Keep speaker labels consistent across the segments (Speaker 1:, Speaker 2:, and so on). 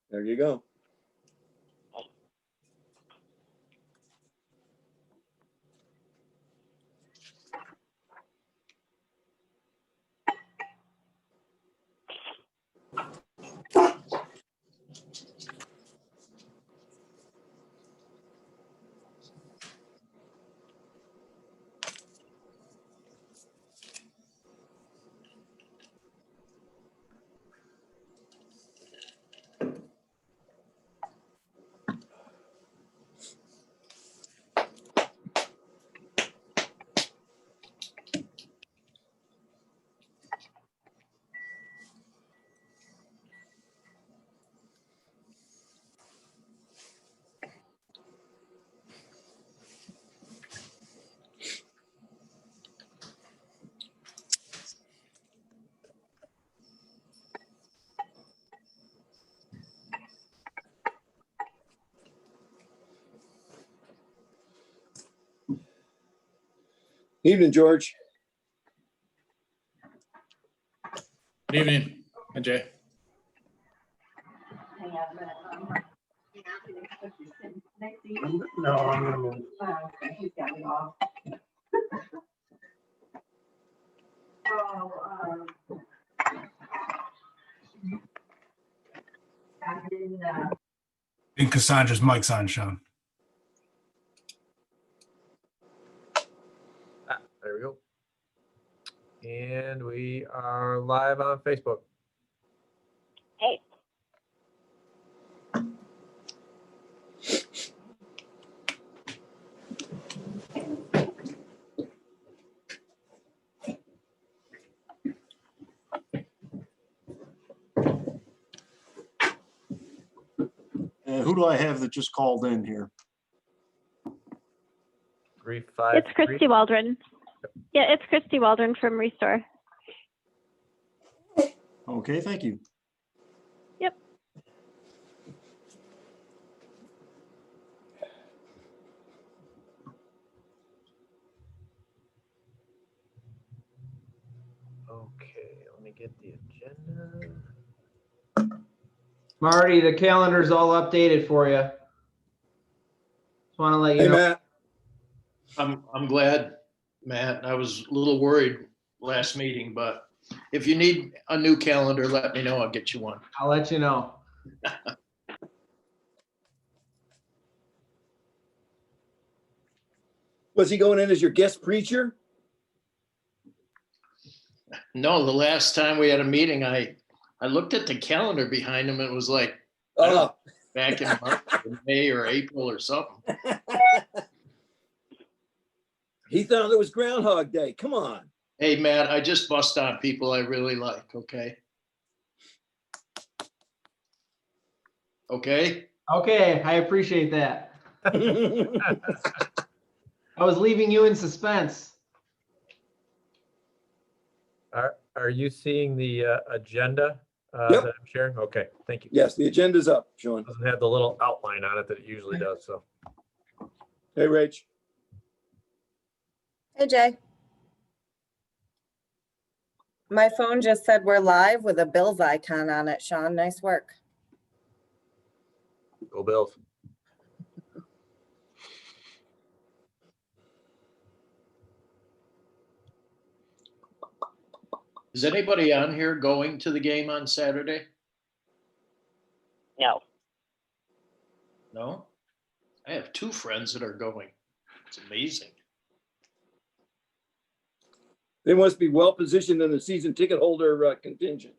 Speaker 1: There you go. Evening, George.
Speaker 2: Good evening. Hi, Jay.
Speaker 3: No, I'm gonna move.
Speaker 4: And Cassandra's mic's on, Sean.
Speaker 5: There we go. And we are live on Facebook.
Speaker 6: Hey.
Speaker 3: Who do I have that just called in here?
Speaker 5: 353.
Speaker 6: It's Christy Waldron. Yeah, it's Christy Waldron from Restore.
Speaker 3: Okay, thank you.
Speaker 6: Yep.
Speaker 5: Okay, let me get the agenda.
Speaker 7: Marty, the calendar's all updated for you. Just want to let you
Speaker 1: Hey,
Speaker 7: know.
Speaker 1: Matt.
Speaker 2: I'm glad, Matt. I was a little worried last meeting, but if you need a new calendar, let me know. I'll get you one.
Speaker 7: I'll let you know.
Speaker 1: Was he going in as your guest preacher?
Speaker 2: No, the last time we had a meeting, I looked at the calendar behind him and it was like, I don't know, back in March or May or April or something.
Speaker 1: He thought it was Groundhog Day. Come on.
Speaker 2: Hey, Matt, I just bust on people I really like, okay? Okay?
Speaker 7: Okay, I appreciate that. I was leaving you in suspense.
Speaker 5: Are you seeing the agenda
Speaker 1: Yep.
Speaker 5: that I'm sharing? Okay, thank you.
Speaker 1: Yes, the agenda's up, Sean.
Speaker 5: Doesn't have the little outline on it that it usually does, so.
Speaker 1: Hey, Rach.
Speaker 8: Hey, Jay. My phone just said we're live with a Bills icon on it, Sean. Nice work.
Speaker 5: Go Bills.
Speaker 2: Is anybody on here going to the game on Saturday?
Speaker 6: No.
Speaker 2: No? I have two friends that are going. It's amazing.
Speaker 1: They must be well positioned in the season ticket holder contingent.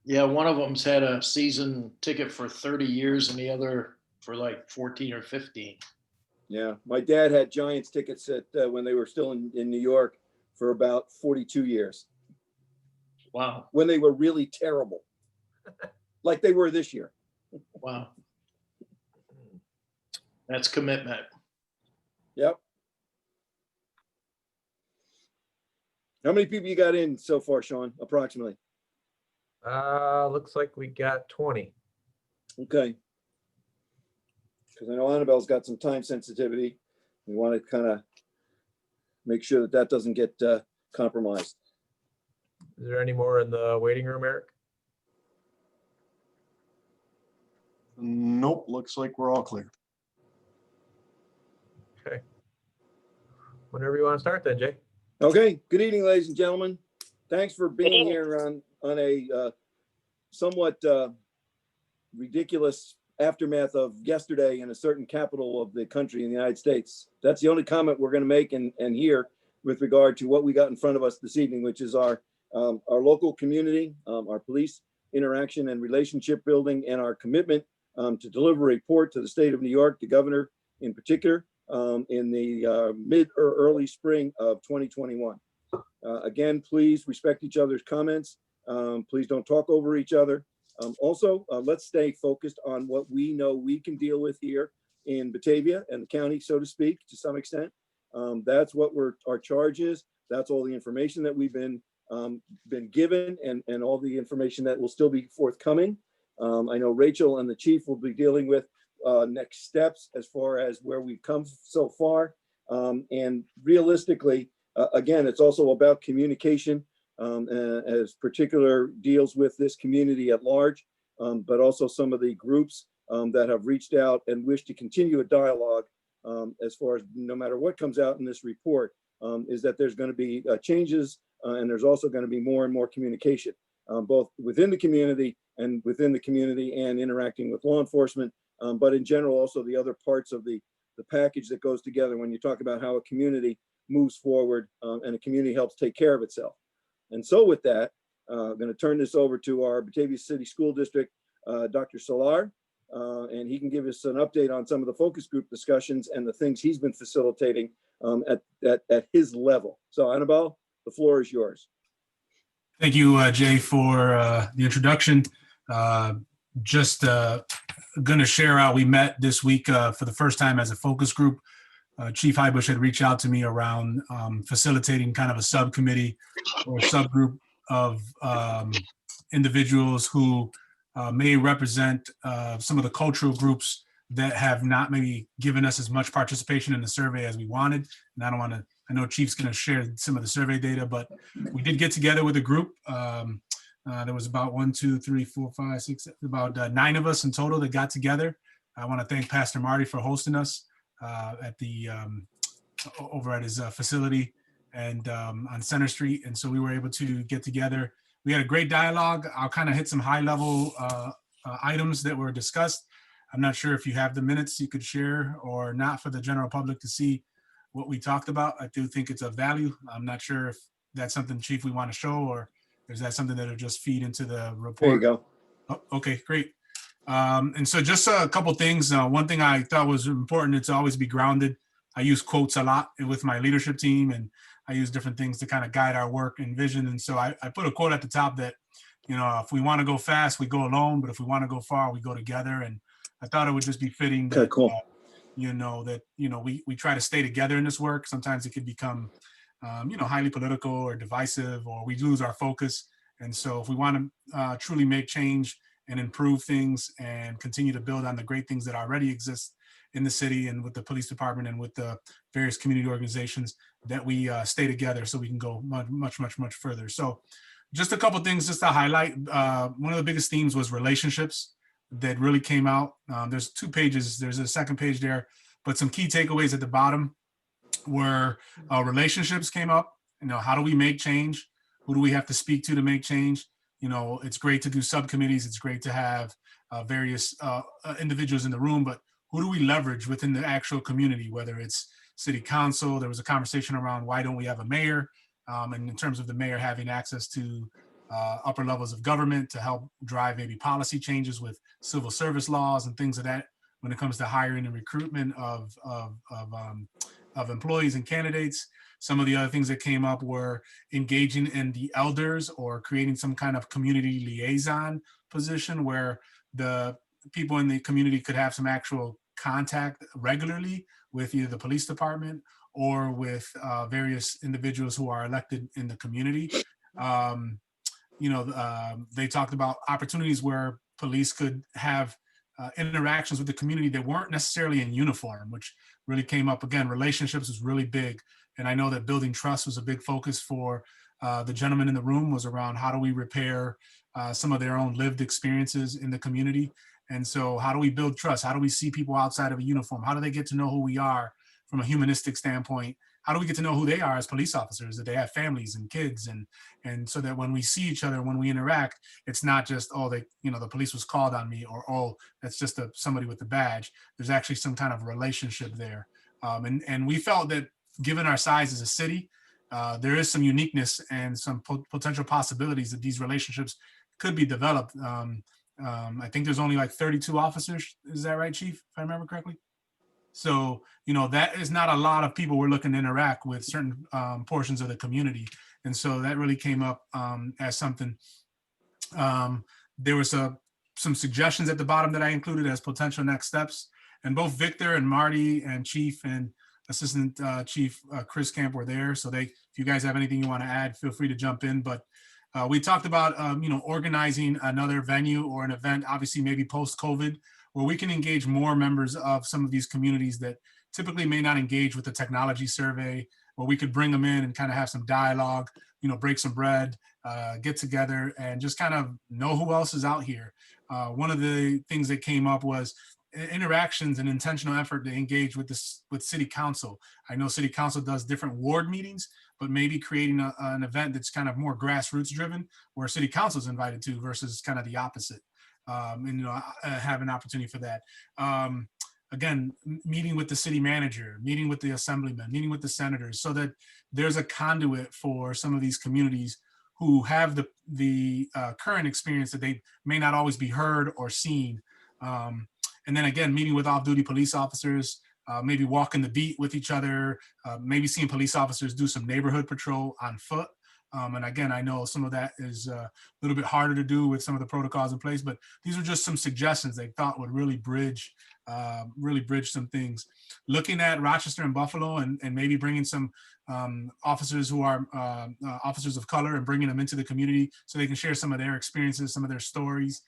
Speaker 2: Yeah, one of them's had a season ticket for 30 years and the other for like 14 or 15.
Speaker 1: Yeah, my dad had Giants tickets at when they were still in New York for about 42 years.
Speaker 2: Wow.
Speaker 1: When they were really terrible, like they were this year.
Speaker 2: Wow. That's commitment.
Speaker 1: Yep. How many people you got in so far, Sean, approximately?
Speaker 5: Looks like we got 20.
Speaker 1: Okay. Because I know Annabelle's got some time sensitivity. We want to kind of make sure that that doesn't get compromised.
Speaker 5: Is there any more in the waiting room, Eric?
Speaker 3: Nope, looks like we're all clear.
Speaker 5: Okay. Whenever you want to start then, Jay.
Speaker 1: Okay, good evening, ladies and gentlemen. Thanks for being here on a somewhat ridiculous aftermath of yesterday in a certain capital of the country in the United States. That's the only comment we're going to make and hear with regard to what we got in front of us this evening, which is our local community, our police interaction and relationship building, and our commitment to deliver a report to the state of New York, the governor in particular, in the mid or early spring of 2021. Again, please respect each other's comments. Please don't talk over each other. Also, let's stay focused on what we know we can deal with here in Batavia and the county, so to speak, to some extent. That's what our charge is. That's all the information that we've been given, and all the information that will still be forthcoming. I know Rachel and the chief will be dealing with next steps as far as where we've come so far. And realistically, again, it's also about communication, as particular deals with this community at large, but also some of the groups that have reached out and wish to continue a dialogue as far as no matter what comes out in this report, is that there's going to be changes, and there's also going to be more and more communication, both within the community and interacting with law enforcement, but in general, also the other parts of the package that goes together when you talk about how a community moves forward and a community helps take care of itself. And so with that, I'm going to turn this over to our Batavia City School District, Dr. Solar, and he can give us an update on some of the focus group discussions and the things he's been facilitating at his level. So Annabelle, the floor is yours.
Speaker 4: Thank you, Jay, for the introduction. Just going to share out, we met this week for the first time as a focus group. Chief Highbush had reached out to me around facilitating kind of a subcommittee or a subgroup of individuals who may represent some of the cultural groups that have not maybe given us as much participation in the survey as we wanted. And I know Chief's going to share some of the survey data, but we did get together with a group. There was about 9 of us in total that got together. I want to thank Pastor Marty for hosting us at the over at his facility and on Center Street. And so we were able to get together. We had a great dialogue. I'll kind of hit some high level items that were discussed. I'm not sure if you have the minutes you could share or not for the general public to see what we talked about. I do think it's of value. I'm not sure if that's something, Chief, we want to show, or is that something that'll just feed into the report?
Speaker 1: There you go.
Speaker 4: Oh, okay, great. And so just a couple things. One thing I thought was important is to always be grounded. I use quotes a lot with my leadership team, and I use different things to kind of guide our work and vision. And so I put a quote at the top that, if we want to go fast, we go alone, but if we want to go far, we go together. And I thought it would just be fitting that,
Speaker 1: cool.
Speaker 4: We try to stay together in this work. Sometimes it could become, highly political or divisive, or we lose our focus. And so if we want to truly make change and improve things and continue to build on the great things that already exist in the city and with the police department and with the various community organizations, that we stay together so we can go much, much, much further. So just a couple things just to highlight. One of the biggest themes was relationships that really came out. There's 2 pages. There's a second page there, but some key takeaways at the bottom were relationships came up. How do we make change? Who do we have to speak to make change? It's great to do subcommittees. It's great to have various individuals in the room, but who do we leverage within the actual community, whether it's city council? There was a conversation around why don't we have a mayor? And in terms of the mayor having access to upper levels of government to help drive maybe policy changes with civil service laws and things of that when it comes to hiring and recruitment of employees and candidates. Some of the other things that came up were engaging in the elders or creating some kind of community liaison position where the people in the community could have some actual contact regularly with either the police department or with various individuals who are elected in the community. They talked about opportunities where police could have interactions with the community that weren't necessarily in uniform, which really came up. Again, relationships is really big. And I know that building trust was a big focus for the gentleman in the room was around how do we repair some of their own lived experiences in the community. And so how do we build trust? How do we see people outside of a uniform? How do they get to know who we are from a humanistic standpoint? How do we get to know who they are as police officers, that they have families and kids, and so that when we see each other, when we interact, it's not just, oh, they, you know, the police was called on me, or, oh, that's just somebody with the badge. There's actually some kind of relationship there. And we felt that given our size as a city, there is some uniqueness and some potential possibilities that these relationships could be developed. I think there's only like 32 officers. Is that right, Chief, if I remember correctly? So, you know, that is not a lot of people we're looking to interact with certain portions of the community. And so that really came up as something. There was some suggestions at the bottom that I included as potential next steps. And both Victor and Marty and Chief and Assistant Chief Chris Camp were there. So if you guys have anything you want to add, feel free to jump in. But we talked about, you know, organizing another venue or an event, obviously maybe post-COVID, where we can engage more members of some of these communities that typically may not engage with the technology survey, where we could bring them in and kind of have some dialogue, you know, break some bread, get together and just kind of know who else is out here. One of the things that came up was interactions and intentional effort to engage with city council. I know city council does different ward meetings, but maybe creating an event that's kind of more grassroots driven, where city council is invited to versus kind of the opposite. And, you know, have an opportunity for that. Again, meeting with the city manager, meeting with the assemblyman, meeting with the senators, so that there's a conduit for some of these communities who have the current experience that they may not always be heard or seen. And then again, meeting with off-duty police officers, maybe walking the beat with each other, maybe seeing police officers do some neighborhood patrol on foot. And again, I know some of that is a little bit harder to do with some of the protocols in place, but these are just some suggestions they thought would really bridge some things. Looking at Rochester and Buffalo and maybe bringing some officers who are officers of color and bringing them into the community so they can share some of their experiences, some of their stories.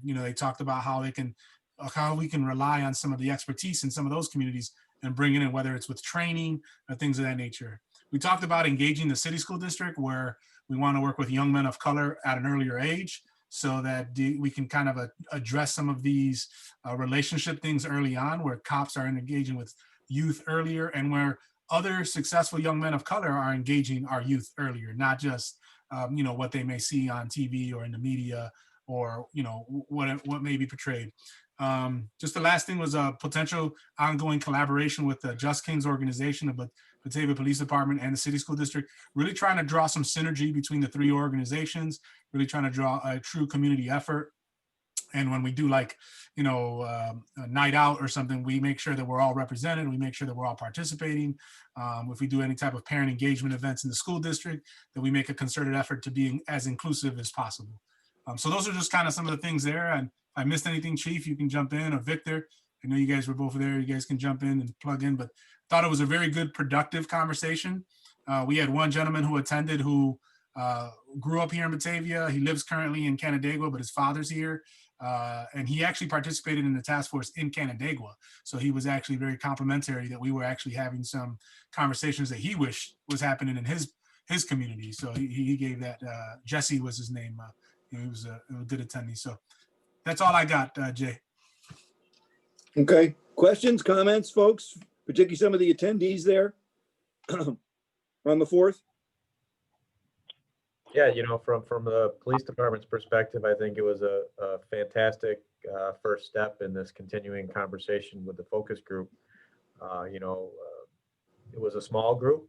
Speaker 4: You know, they talked about how we can rely on some of the expertise in some of those communities and bring it in, whether it's with training or things of that nature. We talked about engaging the city school district, where we want to work with young men of color at an earlier age so that we can kind of address some of these relationship things early on, where cops are engaging with youth earlier and where other successful young men of color are engaging our youth earlier, not just you know, what they may see on TV or in the media, or, you know, what may be portrayed. Just the last thing was a potential ongoing collaboration with the Just Kings organization, but Batavia Police Department and the City School District, really trying to draw some synergy between the three organizations, really trying to draw a true community effort. And when we do, like, you know, a night out or something, we make sure that we're all represented. We make sure that we're all participating. If we do any type of parent engagement events in the school district, that we make a concerted effort to be as inclusive as possible. So those are just kind of some of the things there. And if I missed anything, Chief, you can jump in, or Victor. I know you guys were both there. You guys can jump in and plug in, but thought it was a very good, productive conversation. We had one gentleman who attended who grew up here in Batavia. He lives currently in Canandaigua, but his father's here. And he actually participated in the task force in Canandaigua. So he was actually very complimentary that we were actually having some conversations that he wished was happening in his community. So he gave that, Jesse was his name. He was a good attendee. So that's all I got, Jay.
Speaker 1: Okay, questions, comments, folks, particularly some of the attendees there on the 4th?
Speaker 5: Yeah, you know, from the police department's perspective, I think it was a fantastic first step in this continuing conversation with the focus group. You know, it was a small group.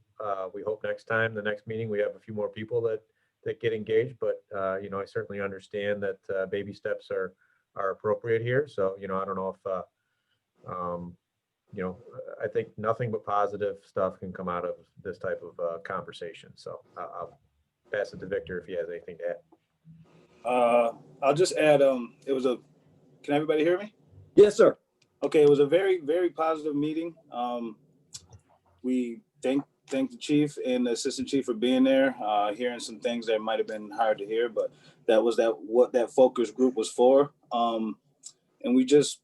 Speaker 5: We hope next time, the next meeting, we have a few more people that get engaged, but you know, I certainly understand that baby steps are appropriate here. So, you know, I don't know if you know, I think nothing but positive stuff can come out of this type of conversation. So I'll pass it to Victor if he has anything to add.
Speaker 9: I'll just add, can everybody hear me?
Speaker 1: Yes, sir.
Speaker 9: Okay, it was a very, very positive meeting. We thank the chief and the assistant chief for being there, hearing some things that might have been hard to hear, but that was what that focus group was for. And we just,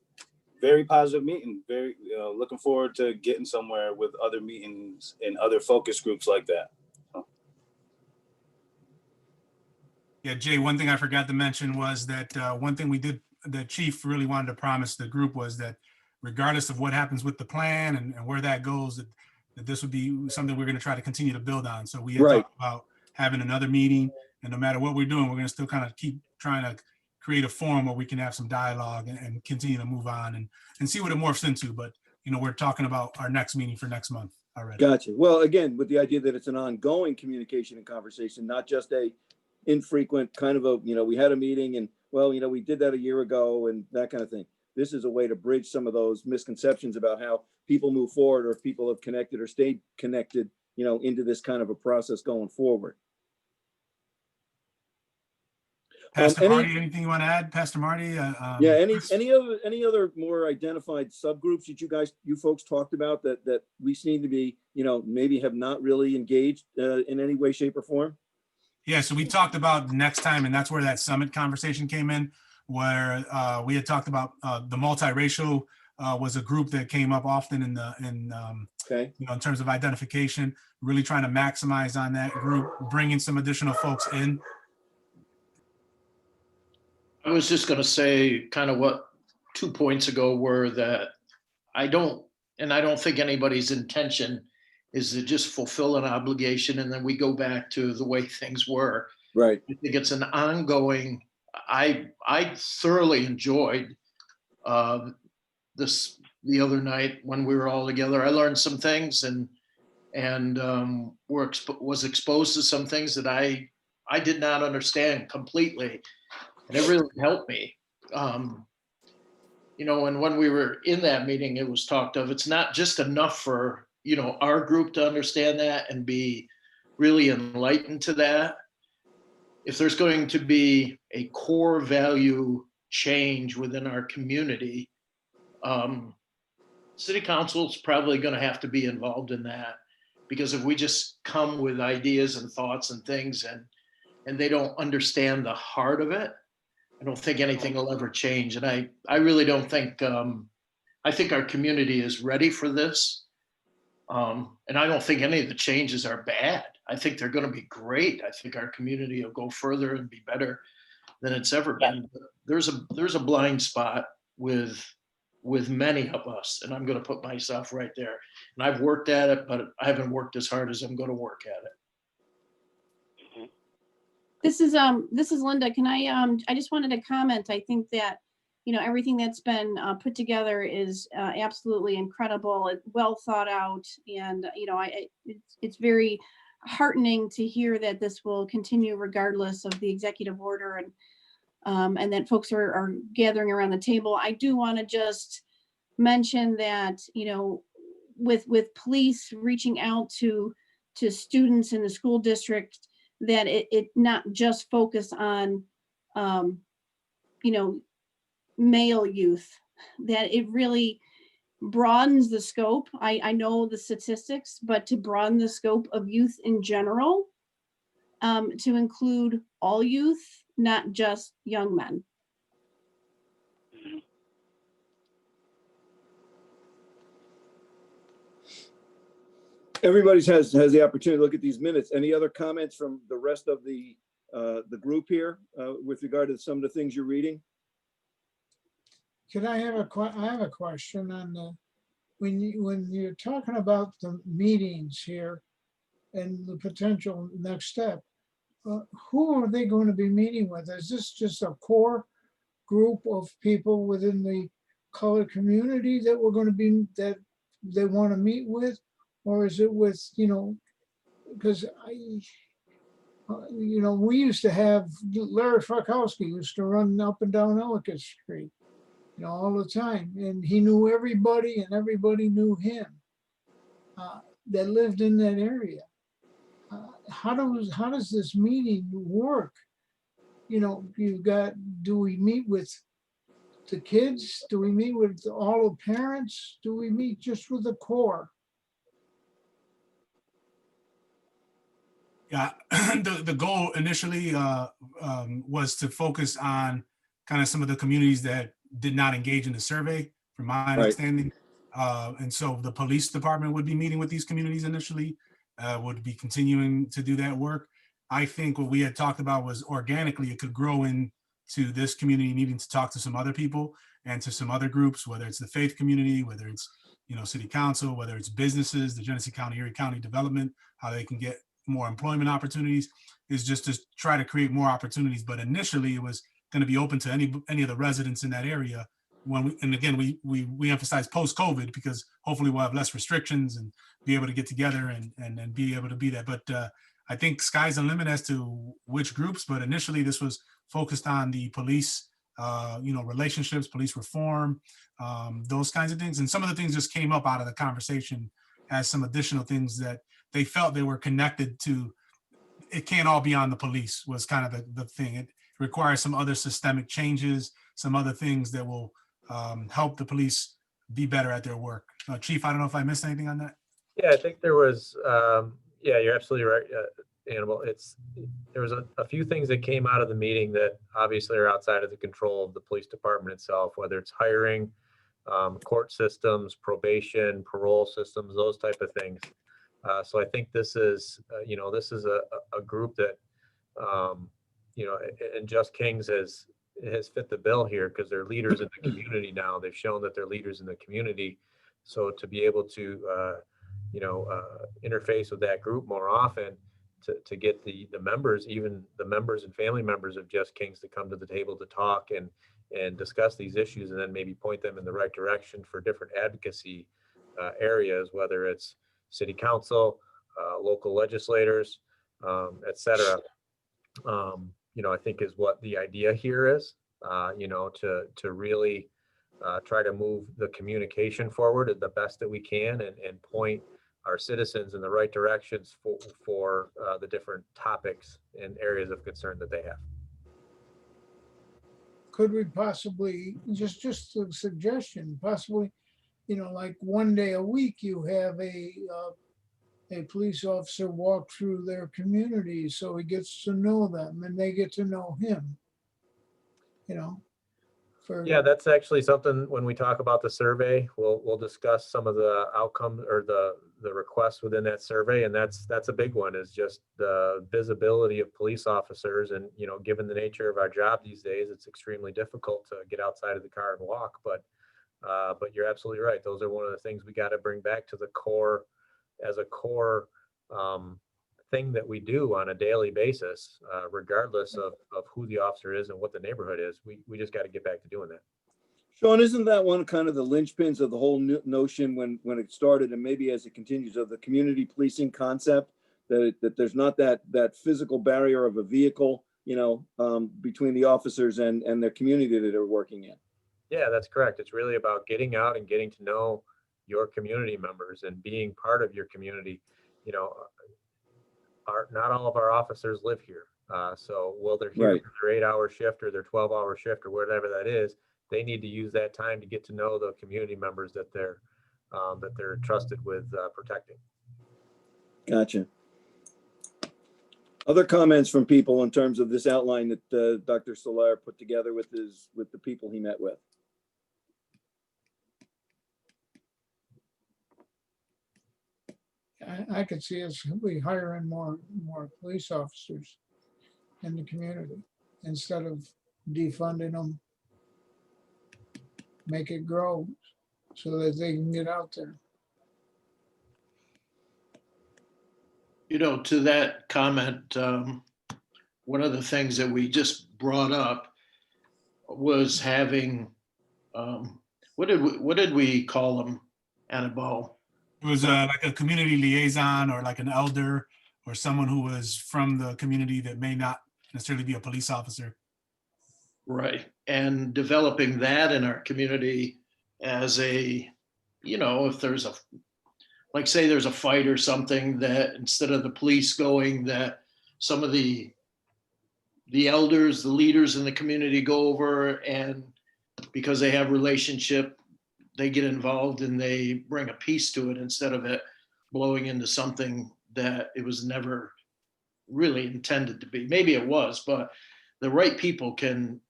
Speaker 9: very positive meeting, very looking forward to getting somewhere with other meetings and other focus groups like that.
Speaker 4: Yeah, Jay, one thing I forgot to mention was that one thing we did, the chief really wanted to promise the group was that regardless of what happens with the plan and where that goes, that this would be something we're going to try to continue to build on. So we had
Speaker 1: Right.
Speaker 4: talked about having another meeting, and no matter what we're doing, we're going to still kind of keep trying to create a forum where we can have some dialogue and continue to move on and see what it morphs into. But, you know, we're talking about our next meeting for next month already.
Speaker 1: Gotcha. Well, again, with the idea that it's an ongoing communication and conversation, not just a infrequent kind of a, you know, we had a meeting and, well, you know, we did that a year ago and that kind of thing. This is a way to bridge some of those misconceptions about how people move forward or if people have connected or stayed connected, you know, into this kind of a process going forward.
Speaker 4: Pastor Marty, anything you want to add, Pastor Marty?
Speaker 1: Yeah. Any other more identified subgroups that you folks talked about that we seem to be, you know, maybe have not really engaged in any way, shape, or form?
Speaker 4: Yeah, so we talked about next time, and that's where that summit conversation came in, where we had talked about the multiracial was a group that came up often
Speaker 1: Okay.
Speaker 4: you know, in terms of identification, really trying to maximize on that group, bringing some additional folks in.
Speaker 2: I was just going to say kind of what 2 points ago were that I don't think anybody's intention is to just fulfill an obligation and then we go back to the way things were.
Speaker 1: Right.
Speaker 2: I think it's an ongoing, I thoroughly enjoyed this the other night when we were all together. I learned some things and was exposed to some things that I did not understand completely. And it really helped me. You know, and when we were in that meeting, it was talked of, it's not just enough for, you know, our group to understand that and be really enlightened to that. If there's going to be a core value change within our community, city council is probably going to have to be involved in that, because if we just come with ideas and thoughts and things and they don't understand the heart of it, I don't think anything will ever change. And I really don't think, I think our community is ready for this. And I don't think any of the changes are bad. I think they're going to be great. I think our community will go further and be better than it's ever been. But there's a blind spot with many of us, and I'm going to put myself right there. And I've worked at it, but I haven't worked as hard as I'm going to work at it.
Speaker 10: This is Linda. Can I just wanted to comment. I think that, you know, everything that's been put together is absolutely incredible, well thought out. And, you know, it's very heartening to hear that this will continue regardless of the executive order and that folks are gathering around the table. I do want to just mention that, you know, with police reaching out to students in the school district, that it not just focus on, you know, male youth, that it really broadens the scope. I know the statistics, but to broaden the scope of youth in general, to include all youth, not just young men.
Speaker 1: Everybody has the opportunity to look at these minutes. Any other comments from the rest of the group here with regard to some of the things you're reading?
Speaker 11: Could I have I have a question on the, when you're talking about the meetings here and the potential next step, who are they going to be meeting with? Is this just a core group of people within the colored community that we're going to be, that they want to meet with? Or is it with, you know, because you know, we used to have, Larry Frykowski used to run up and down Ellicott Street, you know, all the time. And he knew everybody and everybody knew him that lived in that area. How does this meeting work? You know, do we meet with the kids? Do we meet with all the parents? Do we meet just with the core?
Speaker 4: Yeah, the goal initially was to focus on kind of some of the communities that did not engage in the survey, from my understanding. And so the police department would be meeting with these communities initially, would be continuing to do that work. I think what we had talked about was organically it could grow into this community needing to talk to some other people and to some other groups, whether it's the faith community, whether it's, city council, whether it's businesses, the Genesee County, Erie County development, how they can get more employment opportunities, is just to try to create more opportunities. But initially it was going to be open to any of the residents in that area. And again, we emphasize post-COVID because hopefully we'll have less restrictions and be able to get together and be able to be there. But I think sky's the limit as to which groups, but initially this was focused on the police, relationships, police reform, those kinds of things. And some of the things just came up out of the conversation as some additional things that they felt they were connected to. It can't all be on the police was kind of the thing. It requires some other systemic changes, some other things that will help the police be better at their work. Chief, I don't know if I missed anything on that.
Speaker 5: Yeah, I think there was, you're absolutely right, Annabelle. There was a few things that came out of the meeting that obviously are outside of the control of the police department itself, whether it's hiring, court systems, probation, parole systems, those type of things. So I think this is, a group that, and Just Kings has fit the bill here because they're leaders in the community now. They've shown that they're leaders in the community. So to be able to, interface with that group more often to get the members, even the members and family members of Just Kings to come to the table to talk and discuss these issues and then maybe point them in the right direction for different advocacy areas, whether it's city council, local legislators, et cetera. I think is what the idea here is, to really try to move the communication forward the best that we can and point our citizens in the right directions for the different topics and areas of concern that they have.
Speaker 11: Could we possibly, just a suggestion, possibly, like one day a week, you have a police officer walk through their community so he gets to know them and they get to know him,
Speaker 5: Yeah, that's actually something when we talk about the survey, we'll discuss some of the outcomes or the requests within that survey. And that's a big one, is just the visibility of police officers. And, given the nature of our job these days, it's extremely difficult to get outside of the car and walk. But you're absolutely right. Those are one of the things we got to bring back to the core as a core thing that we do on a daily basis, regardless of who the officer is and what the neighborhood is. We just got to get back to doing that.
Speaker 1: Sean, isn't that one kind of the linchpins of the whole notion when it started, and maybe as it continues, of the community policing concept, that there's not that physical barrier of a vehicle, between the officers and their community that they're working in?
Speaker 5: Yeah, that's correct. It's really about getting out and getting to know your community members and being part of your community. Not all of our officers live here. So while they're here for their 8-hour shift or their 12-hour shift or whatever that is, they need to use that time to get to know the community members that they're trusted with protecting.
Speaker 1: Gotcha. Other comments from people in terms of this outline that Dr. Soler put together with the people he met with?
Speaker 11: I could see us hiring more police officers in the community instead of defunding them. Make it grow so that they can get out there.
Speaker 2: To that comment, one of the things that we just brought up was having, what did we call them, Annabelle?
Speaker 4: It was like a community liaison or like an elder or someone who was from the community that may not necessarily be a police officer.
Speaker 2: Right. And developing that in our community as a, if there's say there's a fight or something, that instead of the police going, that some of the elders, the leaders in the community go over, and because they have relationship, they get involved and they bring a piece to it instead of it blowing into something that it was never really intended to be. Maybe it was, but the right people can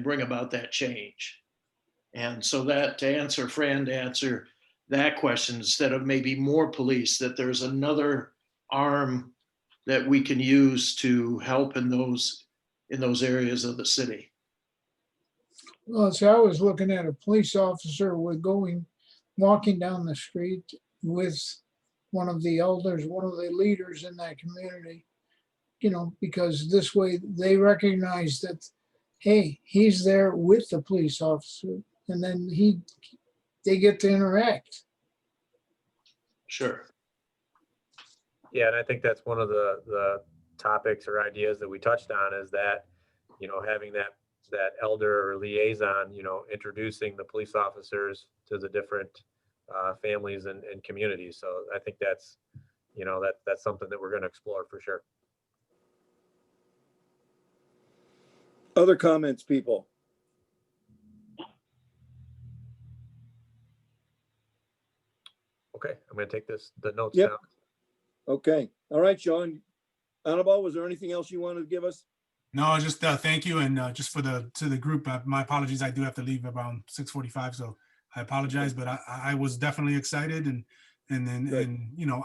Speaker 2: bring about that change. And so that, to answer that question, instead of maybe more police, that there's another arm that we can use to help in those areas of the city.
Speaker 11: Well, see, I was looking at a police officer walking down the street with one of the elders, one of the leaders in that community, because this way they recognize that, hey, he's there with the police officer, and then they get to interact.
Speaker 2: Sure.
Speaker 5: Yeah, and I think that's one of the topics or ideas that we touched on is that, having that elder or liaison, introducing the police officers to the different families and communities. So I think that's, that's something that we're going to explore for sure.
Speaker 1: Other comments, people?
Speaker 5: Okay, I'm going to take the notes
Speaker 1: Yep.
Speaker 5: down.
Speaker 1: Okay. All right, Sean. Annabelle, was there anything else you wanted to give us?
Speaker 4: No, just thank you, and just to the group. My apologies. I do have to leave around 6:45, so I apologize. But I was definitely excited and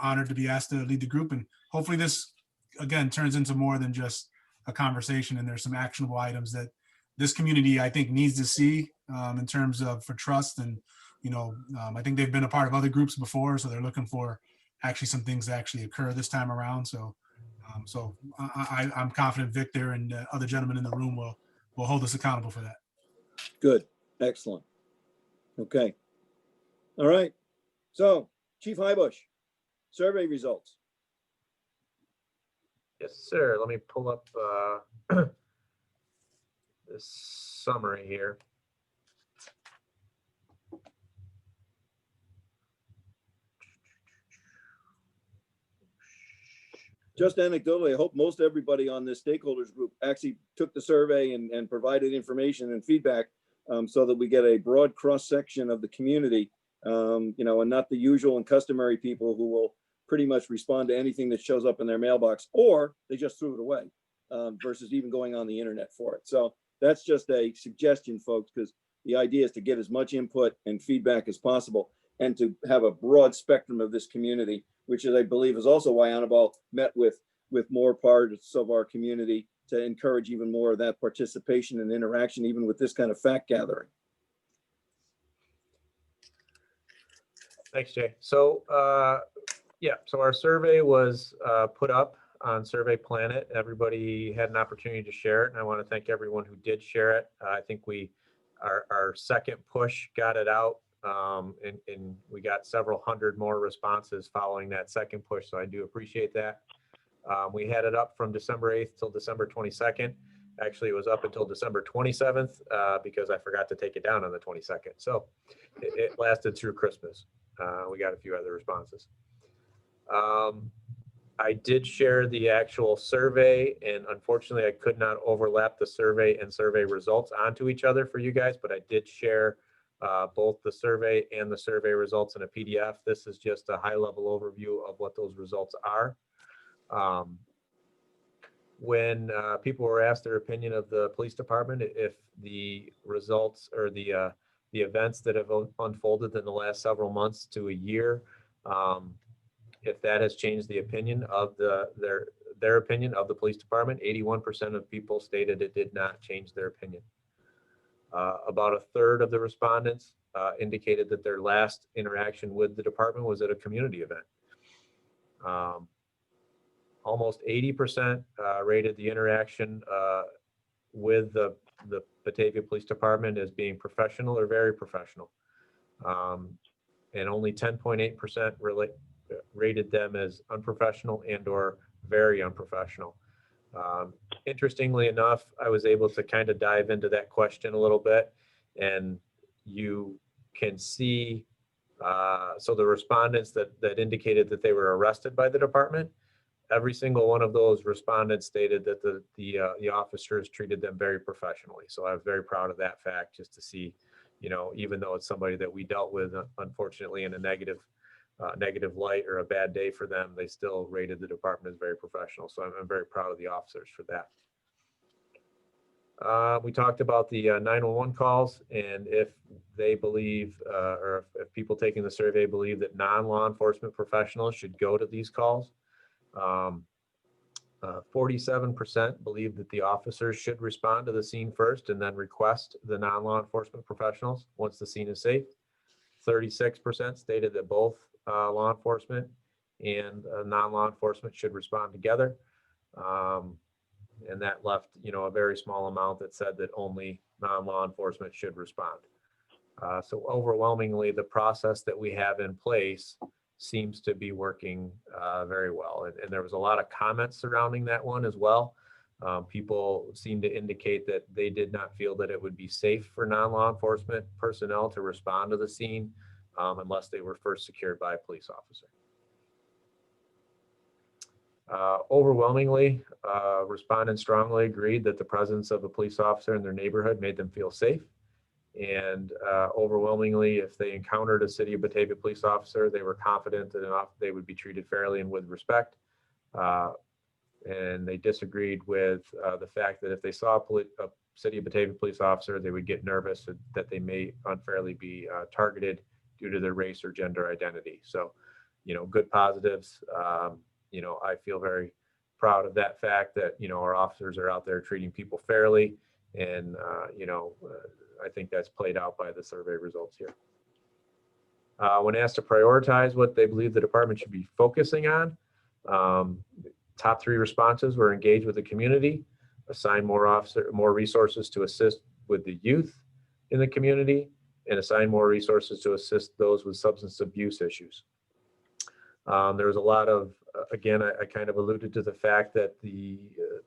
Speaker 4: honored to be asked to lead the group, and hopefully this again turns into more than just a conversation. And there's some actionable items that this community I think needs to see in terms of for trust. And I think they've been a part of other groups before, so they're looking for actually some things to actually occur this time around. So. I'm confident Victor and other gentlemen in the room will hold us accountable for that.
Speaker 1: Good. Excellent. Okay. All right. So, Chief Highbush, survey results.
Speaker 5: Yes, sir. Let me pull up this summary here.
Speaker 1: Just anecdotally, I hope most everybody on this stakeholders group actually took the survey and provided information and feedback so that we get a broad cross section of the community, and not the usual and customary people who will pretty much respond to anything that shows up in their mailbox, or they just threw it away versus even going on the internet for it. So that's just a suggestion, folks, because the idea is to get as much input and feedback as possible and to have a broad spectrum of this community, which is, I believe, is also why Annabelle met with more parts of our community to encourage even more of that participation and interaction, even with this kind of fact gathering.
Speaker 5: Thanks, Jay. So, so our survey was put up on Survey Planet. Everybody had an opportunity to share it, and I want to thank everyone who did share it. I think our second push got it out. And we got several hundred more responses following that second push. So I do appreciate that. We had it up from December 8th till December 22nd. Actually, it was up until December 27th because I forgot to take it down on the 22nd. So it lasted through Christmas. We got a few other responses. I did share the actual survey, and unfortunately I could not overlap the survey and survey results onto each other for you guys, but I did share both the survey and the survey results in a PDF. This is just a high-level overview of what those results are. When people were asked their opinion of the police department, if the results or the events that have unfolded in the last several months to a year, if that has changed the opinion of their opinion of the police department, 81% of people stated it did not change their opinion. About a third of the respondents indicated that their last interaction with the department was at a community event. Almost 80% rated the interaction with the Batavia Police Department as being professional or very professional. And only 10.8% rated them as unprofessional and or very unprofessional. Interestingly enough, I was able to kind of dive into that question a little bit, and you can see, so the respondents that indicated that they were arrested by the department, every single one of those respondents stated that the officers treated them very professionally. So I was very proud of that fact, just to see, even though it's somebody that we dealt with, unfortunately, in a negative light or a bad day for them, they still rated the department as very professional. So I'm very proud of the officers for that. We talked about the 911 calls, and if they believe, or if people taking the survey believe that non-law enforcement professionals should go to these calls. 47% believe that the officers should respond to the scene first and then request the non-law enforcement professionals once the scene is safe. 36% stated that both law enforcement and non-law enforcement should respond together. And that left, a very small amount that said that only non-law enforcement should respond. So overwhelmingly, the process that we have in place seems to be working very well. And there was a lot of comments surrounding that one as well. People seem to indicate that they did not feel that it would be safe for non-law enforcement personnel to respond to the scene unless they were first secured by a police officer. Overwhelmingly, respondents strongly agreed that the presence of a police officer in their neighborhood made them feel safe. And overwhelmingly, if they encountered a City of Batavia police officer, they were confident that they would be treated fairly and with respect. And they disagreed with the fact that if they saw a City of Batavia police officer, they would get nervous that they may unfairly be targeted due to their race or gender identity. So, good positives. I feel very proud of that fact that, our officers are out there treating people fairly. And, I think that's played out by the survey results here. When asked to prioritize what they believe the department should be focusing on, top 3 responses were engage with the community, assign more resources to assist with the youth in the community, and assign more resources to assist those with substance abuse issues. There was a lot of, again, I kind of alluded to the fact that the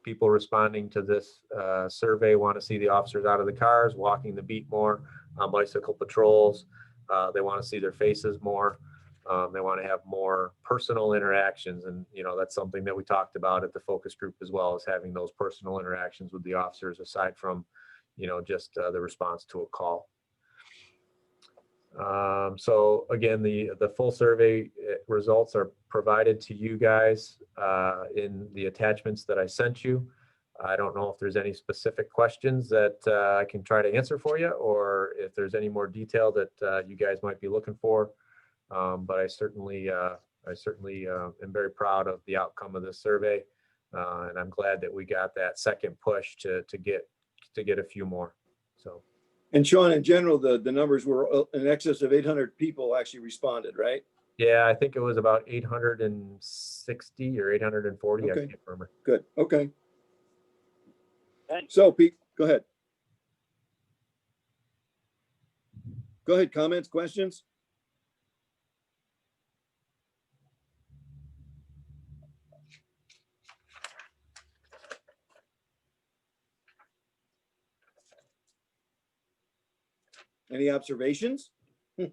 Speaker 5: people responding to this survey want to see the officers out of the cars, walking the beat more, on bicycle patrols. They want to see their faces more. They want to have more personal interactions. And, that's something that we talked about at the focus group as well, as having those personal interactions with the officers aside from, just the response to a call. So again, the full survey results are provided to you guys in the attachments that I sent you. I don't know if there's any specific questions that I can try to answer for you, or if there's any more detail that you guys might be looking for. But I certainly am very proud of the outcome of this survey, and I'm glad that we got that second push to get a few more. So.
Speaker 1: And Sean, in general, the numbers were in excess of 800 people actually responded, right?
Speaker 5: Yeah, I think it was about 860 or 840.
Speaker 1: Okay.
Speaker 5: I can't remember.
Speaker 1: Good. Okay. So Pete, go ahead. Go ahead. Comments, questions? Any observations? How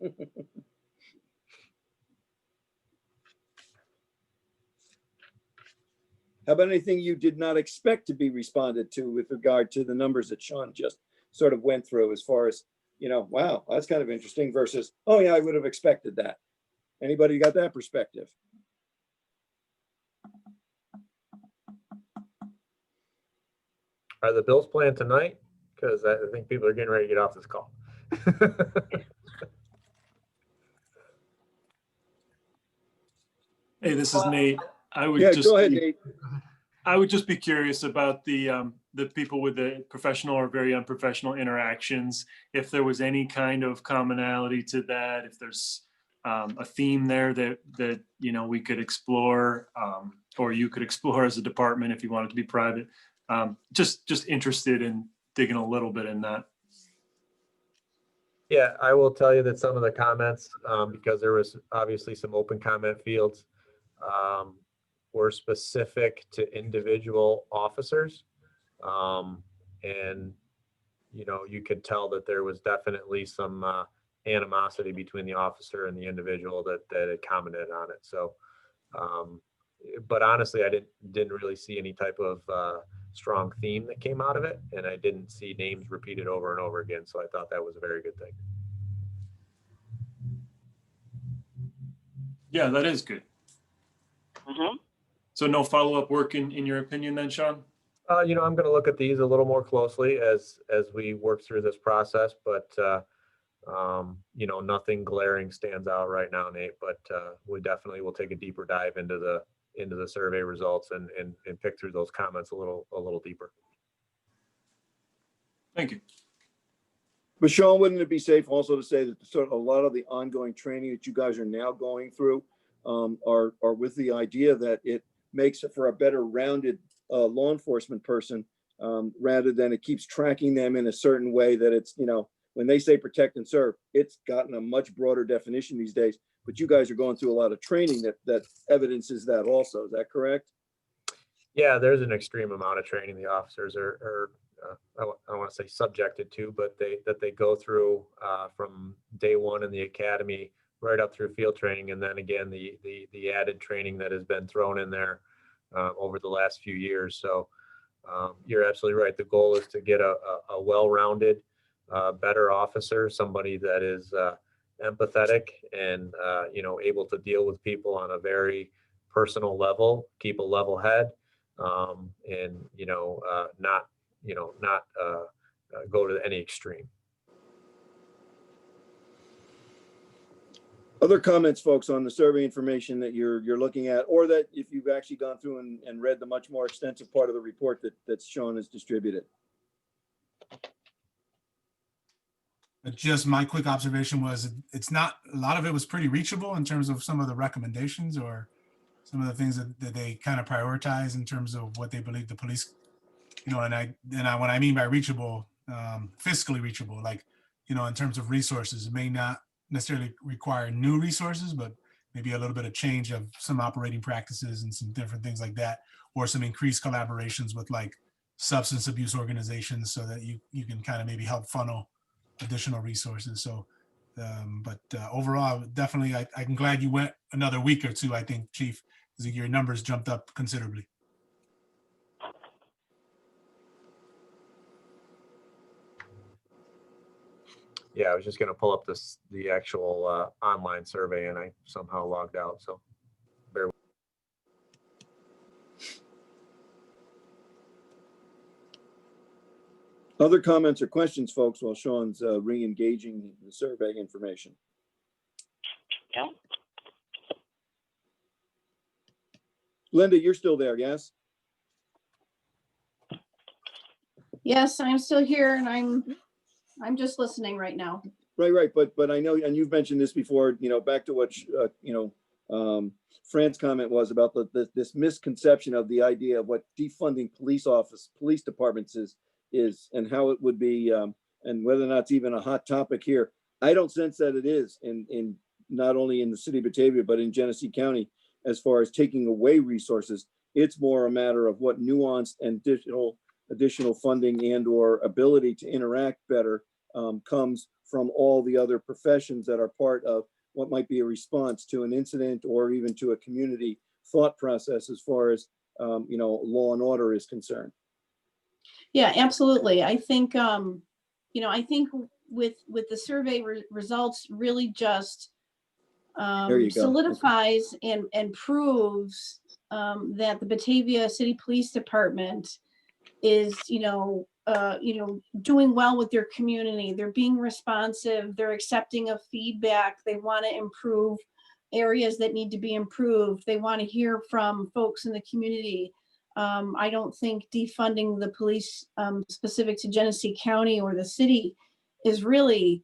Speaker 1: about anything you did not expect to be responded to with regard to the numbers that Sean just sort of went through, as far as, wow, that's kind of interesting, versus, oh yeah, I would have expected that. Anybody got that perspective?
Speaker 5: Are the bills planned tonight? Because I think people are getting ready to get off this call.
Speaker 12: Hey, this is Nate.
Speaker 1: Go ahead, Nate.
Speaker 12: I would just be curious about the people with the professional or very unprofessional interactions. If there was any kind of commonality to that, if there's a theme there that we could explore, or you could explore as a department if you want it to be private. Just interested in digging a little bit in that.
Speaker 5: Yeah, I will tell you that some of the comments, because there was obviously some open comment fields, were specific to individual officers. And, you could tell that there was definitely some animosity between the officer and the individual that had commented on it. So, but honestly, I didn't really see any type of strong theme that came out of it. And I didn't see names repeated over and over again. So I thought that was a very good thing.
Speaker 12: Yeah, that is good. So no follow-up work in your opinion then, Sean?
Speaker 5: I'm going to look at these a little more closely as we work through this process, but nothing glaring stands out right now, Nate, but we definitely will take a deeper dive into into the survey results and pick through those comments a little deeper.
Speaker 12: Thank you.
Speaker 1: But Sean, wouldn't it be safe also to say that sort of a lot of the ongoing training that you guys are now going through are with the idea that it makes it for a better rounded law enforcement person rather than it keeps tracking them in a certain way that it's, you know, when they say protect and serve, it's gotten a much broader definition these days, but you guys are going through a lot of training that evidences that also. Is that correct?
Speaker 5: Yeah, there's an extreme amount of training the officers are I don't want to say subjected to, but they go through from day one in the academy right up through field training, and then again the added training that has been thrown in there over the last few years. So you're absolutely right. The goal is to get a well-rounded, better officer, somebody that is empathetic and able to deal with people on a very personal level, keep a level head, and not go to any extreme.
Speaker 1: Other comments, folks, on the survey information that you're looking at, or that if you've actually gone through and read the much more extensive part of the report that Sean has distributed.
Speaker 4: Just my quick observation was it's not, a lot of it was pretty reachable in terms of some of the recommendations or some of the things that they kind of prioritize in terms of what they believe the police, and what I mean by reachable, fiscally reachable, like, in terms of resources, it may not necessarily require new resources, but maybe a little bit of change of some operating practices and some different things like that, or some increased collaborations with like substance abuse organizations so that you can kind of maybe help funnel additional resources. So, but overall, definitely, I'm glad you went another week or two, I think, Chief, because your numbers jumped up considerably.
Speaker 5: Yeah, I was just going to pull up the actual online survey, and I somehow logged out. So bear with.
Speaker 1: Other comments or questions, folks, while Sean's re-engaging the survey information?
Speaker 6: Yeah.
Speaker 1: Linda, you're still there, yes?
Speaker 10: Yes, I'm still here and I'm just listening right now.
Speaker 1: Right. But I know, and you've mentioned this before, back to what, Fran's comment was about this misconception of the idea of what defunding police departments is and how it would be, and whether or not it's even a hot topic here. I don't sense that it is in not only in the city of Batavia, but in Genesee County, as far as taking away resources. It's more a matter of what nuanced and additional funding and or ability to interact better comes from all the other professions that are part of what might be a response to an incident or even to a community thought process as far as law and order is concerned.
Speaker 10: Yeah, absolutely. I think I think with the survey results really just solidifies and proves that the Batavia City Police Department is doing well with their community. They're being responsive, they're accepting of feedback, they want to improve areas that need to be improved, they want to hear from folks in the community. I don't think defunding the police specific to Genesee County or the city is really,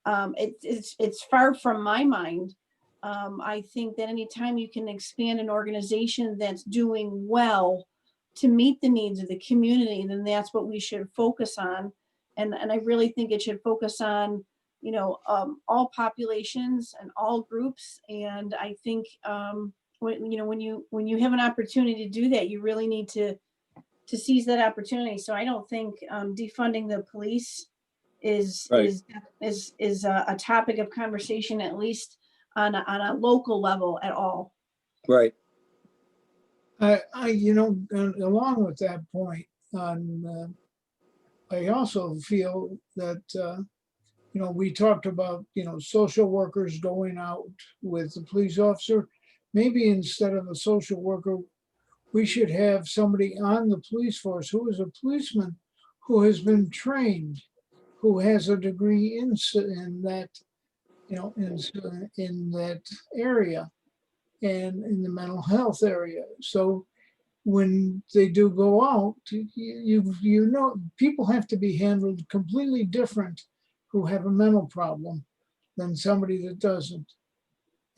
Speaker 10: it's far from my mind. I think that anytime you can expand an organization that's doing well to meet the needs of the community, then that's what we should focus on. And I really think it should focus on, all populations and all groups. And I think, when you have an opportunity to do that, you really need to seize that opportunity. So I don't think defunding the police is a topic of conversation, at least on a local level at all.
Speaker 1: Right.
Speaker 11: Along with that point, I also feel that, we talked about, social workers going out with the police officer. Maybe instead of a social worker, we should have somebody on the police force who is a policeman who has been trained, who has a degree in that, in that area. and in the mental health area. So when they do go out, you know, people have to be handled completely different who have a mental problem than somebody that doesn't.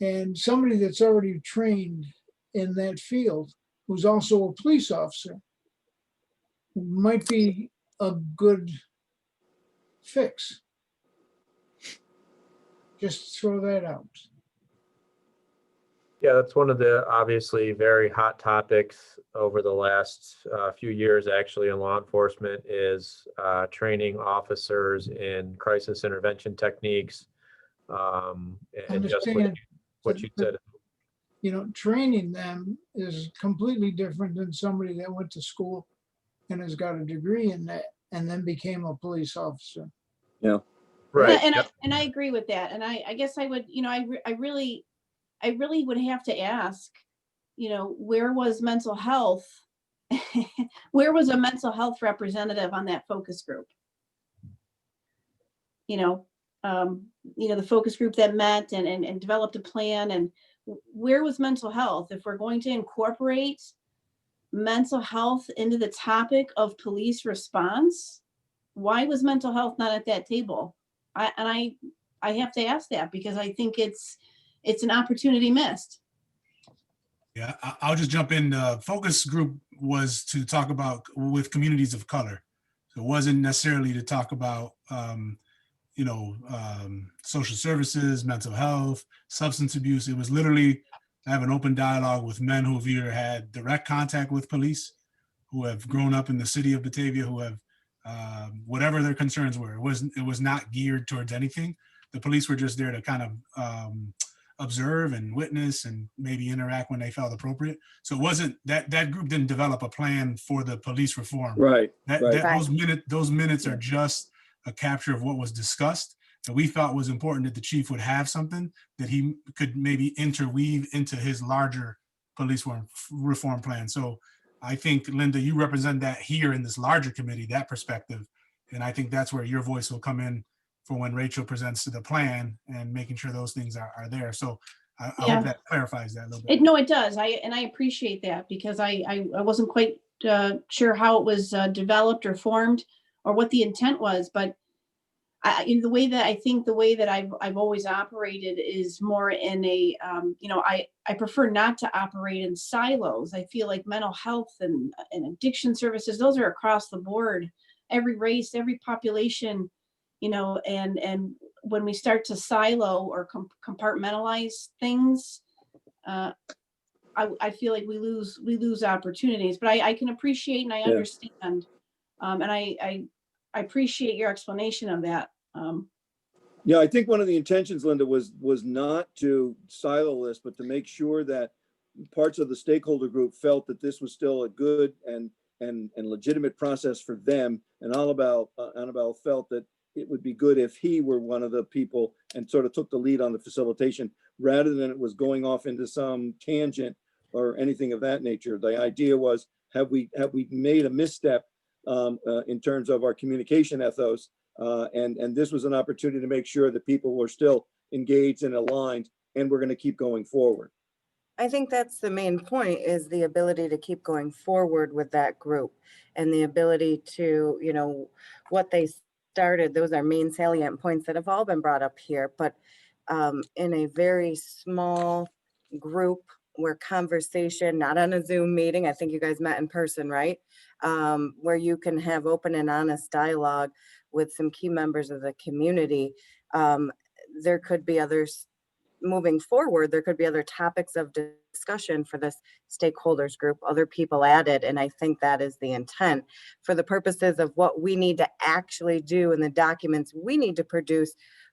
Speaker 11: And somebody that's already trained in that field, who's also a police officer, might be a good fix. Just throw that out.
Speaker 5: Yeah, that's one of the obviously very hot topics over the last few years, actually, in law enforcement is training officers in crisis intervention techniques. And just
Speaker 11: Understand,
Speaker 5: what you said.
Speaker 11: you know, training them is completely different than somebody that went to school and has got a degree in that and then became a police officer.
Speaker 1: Yeah.
Speaker 5: Right.
Speaker 10: And I agree with that. And I guess I would, you know, I really would have to ask, you know, where was mental health? Where was a mental health representative on that focus group? You know, the focus group that met and developed a plan, and where was mental health? If we're going to incorporate mental health into the topic of police response, why was mental health not at that table? I have to ask that because I think it's an opportunity missed.
Speaker 4: Yeah, I'll just jump in. The focus group was to talk about with communities of color. So it wasn't necessarily to talk about, social services, mental health, substance abuse. It was literally have an open dialogue with men who have either had direct contact with police, who have grown up in the city of Batavia, who have whatever their concerns were. It was not geared towards anything. The police were just there to kind of observe and witness and maybe interact when they felt appropriate. So it wasn't that group didn't develop a plan for the police reform.
Speaker 1: Right.
Speaker 4: Those minutes are just a capture of what was discussed that we thought was important, that the chief would have something that he could maybe interweave into his larger police reform plan. So I think, Linda, you represent that here in this larger committee, that perspective. And I think that's where your voice will come in for when Rachel presents to the plan and making sure those things are there. So I hope that clarifies that a little bit.
Speaker 10: No, it does. I appreciate that because I wasn't quite sure how it was developed or formed or what the intent was, but the way that I've always operated is more in a, I prefer not to operate in silos. I feel like mental health and addiction services, those are across the board, every race, every population, and when we start to silo or compartmentalize things, I feel like we lose opportunities, but I can appreciate and I understand. And I appreciate your explanation of that.
Speaker 1: Yeah, I think one of the intentions, Linda, was not to silo this, but to make sure that parts of the stakeholder group felt that this was still a good and legitimate process for them. And Annabelle felt that it would be good if he were one of the people and sort of took the lead on the facilitation rather than it was going off into some tangent or anything of that nature. The idea was, have we made a misstep in terms of our communication ethos? And this was an opportunity to make sure that people were still engaged and aligned, and we're going to keep going forward.
Speaker 8: I think that's the main point, is the ability to keep going forward with that group and the ability to, what they started, those are main salient points that have all been brought up here, but in a very small group where conversation, not on a Zoom meeting, I think you guys met in person, right? Where you can have open and honest dialogue with some key members of the community. There could be others moving forward. There could be other topics of discussion for this stakeholders group, other people added. And I think that is the intent for the purposes of what we need to actually do in the documents we need to produce.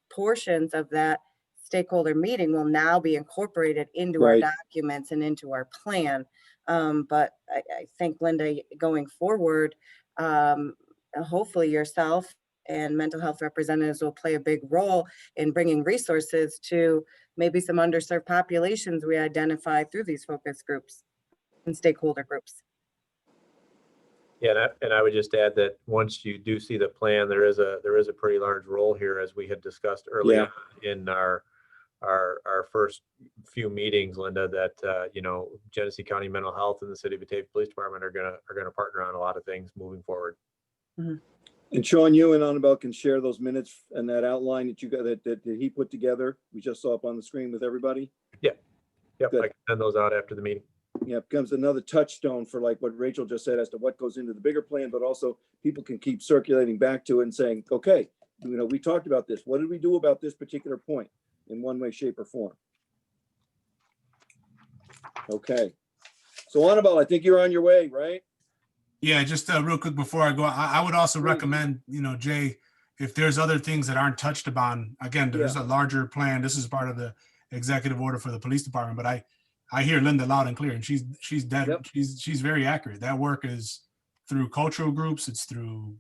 Speaker 8: Portions of that stakeholder meeting will now be incorporated into our documents and into our plan. But I think, Linda, going forward, hopefully yourself and mental health representatives will play a big role in bringing resources to maybe some underserved populations we identify through these focus groups and stakeholder groups.
Speaker 5: Yeah, and I would just add that once you do see the plan, there is a pretty large role here, as we had discussed earlier in our our first few meetings, Linda, that, you know, Genesee County Mental Health and the City of Batavia Police Department are gonna partner on a lot of things moving forward.
Speaker 1: And Sean, you and Annabelle can share those minutes and that outline that you got that he put together. We just saw up on the screen with everybody.
Speaker 5: Yep,
Speaker 1: Good.
Speaker 5: I can send those out after the meeting.
Speaker 1: Yeah, it becomes another touchstone for like what Rachel just said as to what goes into the bigger plan, but also people can keep circulating back to it and saying, okay, you know, we talked about this. What did we do about this particular point in one way, shape, or form? Okay. So Annabelle, I think you're on your way, right?
Speaker 4: Yeah, just real quick before I go, I would also recommend, you know, Jay, if there's other things that aren't touched upon, again, there's a larger plan. This is part of the executive order for the police department, but I hear Linda loud and clear, and she's dead.
Speaker 1: Yep.
Speaker 4: She's very accurate. That work is through cultural groups. It's through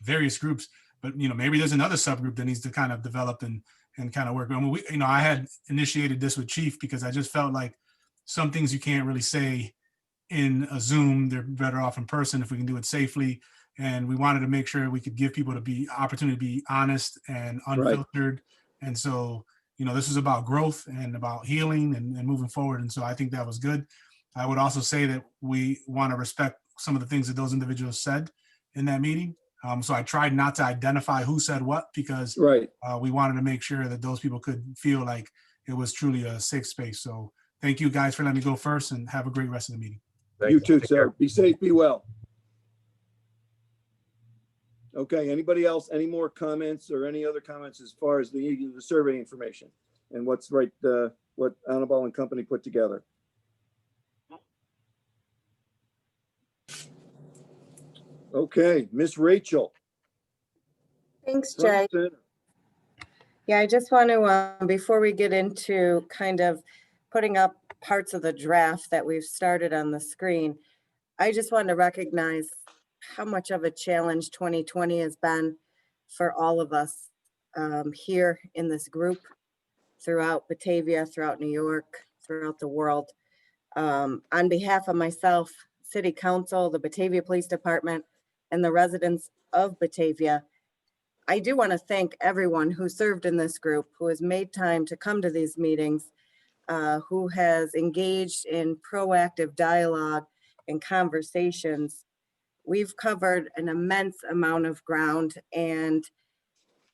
Speaker 4: various groups, but you know, maybe there's another subgroup that needs to kind of develop and kind of work. I mean, you know, I had initiated this with Chief because I just felt like some things you can't really say in a Zoom. They're better off in person if we can do it safely. And we wanted to make sure we could give people opportunity to be honest and unfiltered. And so, you know, this is about growth and about healing and moving forward. And so I think that was good. I would also say that we want to respect some of the things that those individuals said in that meeting. So I tried not to identify who said what because we wanted to make sure that those people could feel like it was truly a safe space. So thank you guys for letting me go first, and have a great rest of the meeting.
Speaker 1: You too, sir. Be safe, be well. Okay, anybody else, any more comments or any other comments as far as the survey information and what's what Annabelle and company put together? Okay, Miss Rachel.
Speaker 8: Thanks, Jay. Yeah, I just want to, before we get into kind of putting up parts of the draft that we've started on the screen, I just want to recognize how much of a challenge 2020 has been for all of us here in this group, throughout Batavia, throughout New York, throughout the world. On behalf of myself, City Council, the Batavia Police Department, and the residents of Batavia, I do want to thank everyone who served in this group, who has made time to come to these meetings, who has engaged in proactive dialogue and conversations. We've covered an immense amount of ground, and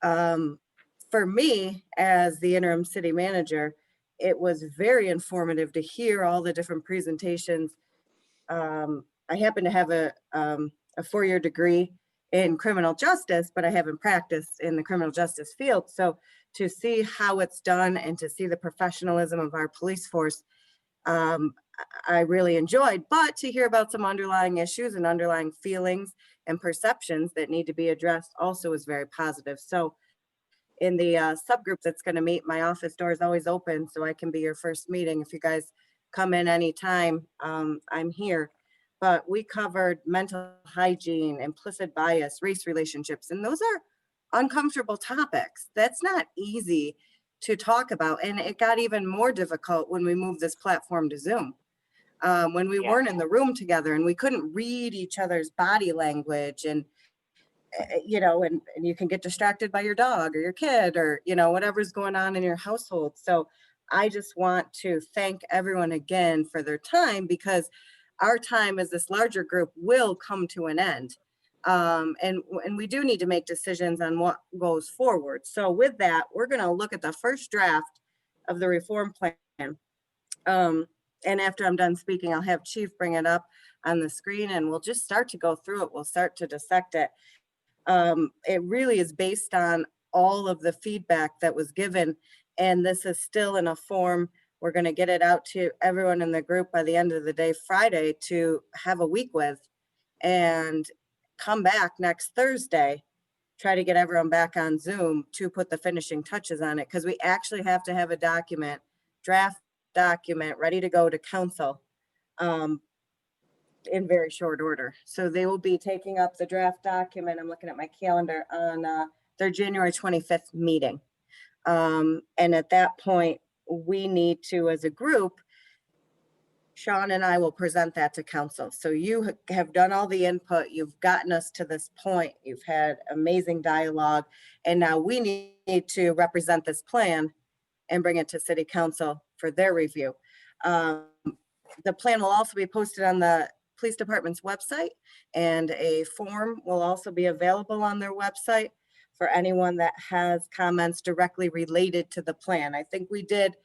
Speaker 8: for me, as the interim city manager, it was very informative to hear all the different presentations. I happen to have a 4-year degree in criminal justice, but I haven't practiced in the criminal justice field. So to see how it's done and to see the professionalism of our police force, I really enjoyed. But to hear about some underlying issues and underlying feelings and perceptions that need to be addressed also is very positive. So in the subgroup that's going to meet, my office door is always open, so I can be your first meeting. If you guys come in anytime, I'm here. But we covered mental hygiene, implicit bias, race relationships, and those are uncomfortable topics. That's not easy to talk about. And it got even more difficult when we moved this platform to Zoom. When we weren't in the room together and we couldn't read each other's body language, and you know, and you can get distracted by your dog or your kid or, you know, whatever's going on in your household. So I just want to thank everyone again for their time, because our time as this larger group will come to an end. And we do need to make decisions on what goes forward. So with that, we're going to look at the first draft of the reform plan. And after I'm done speaking, I'll have Chief bring it up on the screen and we'll just start to go through it. We'll start to dissect it. It really is based on all of the feedback that was given. And this is still in a form. We're going to get it out to everyone in the group by the end of the day, Friday, to have a week with, and come back next Thursday, try to get everyone back on Zoom to put the finishing touches on it. Because we actually have to have a document, draft document, ready to go to council in very short order. So they will be taking up the draft document. I'm looking at my calendar on their January 25th meeting. And at that point, we need to, as a group, Sean and I will present that to council. So you have done all the input. You've gotten us to this point. You've had amazing dialogue. And now we need to represent this plan and bring it to city council for their review. The plan will also be posted on the police department's website, and a form will also be available on their website for anyone that has comments directly related to the plan. I think we did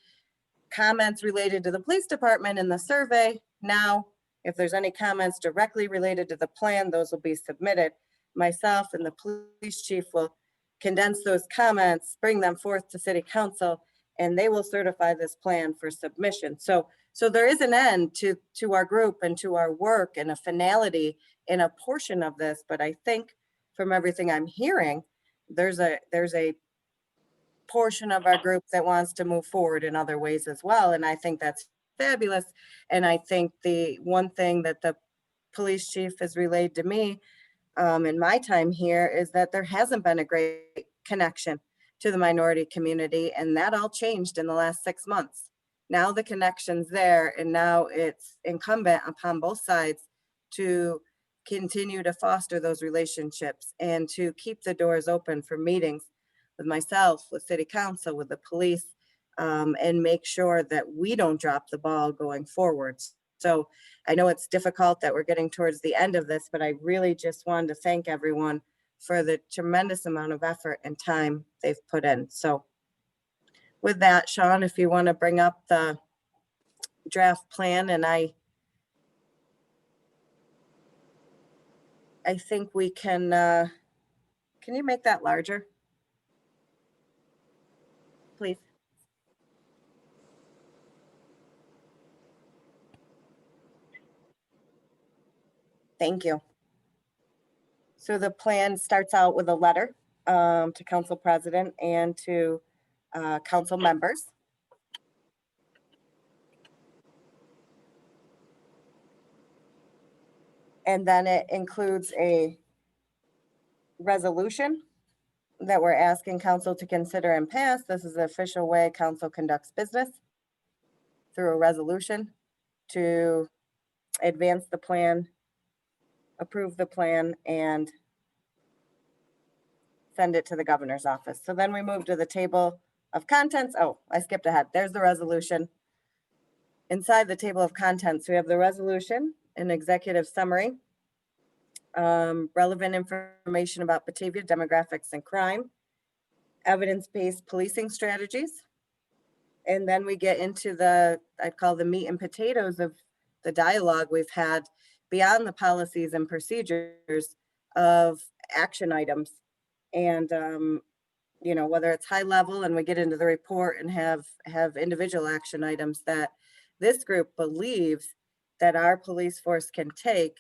Speaker 8: comments related to the police department in the survey. Now, if there's any comments directly related to the plan, those will be submitted. Myself and the police chief will condense those comments, bring them forth to city council, and they will certify this plan for submission. So there is an end to our group and to our work and a finality in a portion of this. But I think from everything I'm hearing, there's a portion of our group that wants to move forward in other ways as well. And I think that's fabulous. And I think the one thing that the police chief has relayed to me in my time here is that there hasn't been a great connection to the minority community. And that all changed in the last 6 months. Now the connection's there, and now it's incumbent upon both sides to continue to foster those relationships and to keep the doors open for meetings with myself, with city council, with the police, and make sure that we don't drop the ball going forwards. So I know it's difficult that we're getting towards the end of this, but I really just wanted to thank everyone for the tremendous amount of effort and time they've put in. So with that, Sean, if you want to bring up the draft plan, and I think we can you make that larger? Please. Thank you. So the plan starts out with a letter to council president and to council members. And then it includes a resolution that we're asking council to consider and pass. This is the official way council conducts business, through a resolution to advance the plan, approve the plan, and send it to the governor's office. So then we move to the table of contents. Oh, I skipped ahead. There's the resolution. Inside the table of contents, we have the resolution, an executive summary, relevant information about Batavia demographics and crime, evidence-based policing strategies. And then we get into I'd call the meat and potatoes of the dialogue we've had beyond the policies and procedures of action items. And, whether it's high level and we get into the report and have individual action items that this group believes that our police force can take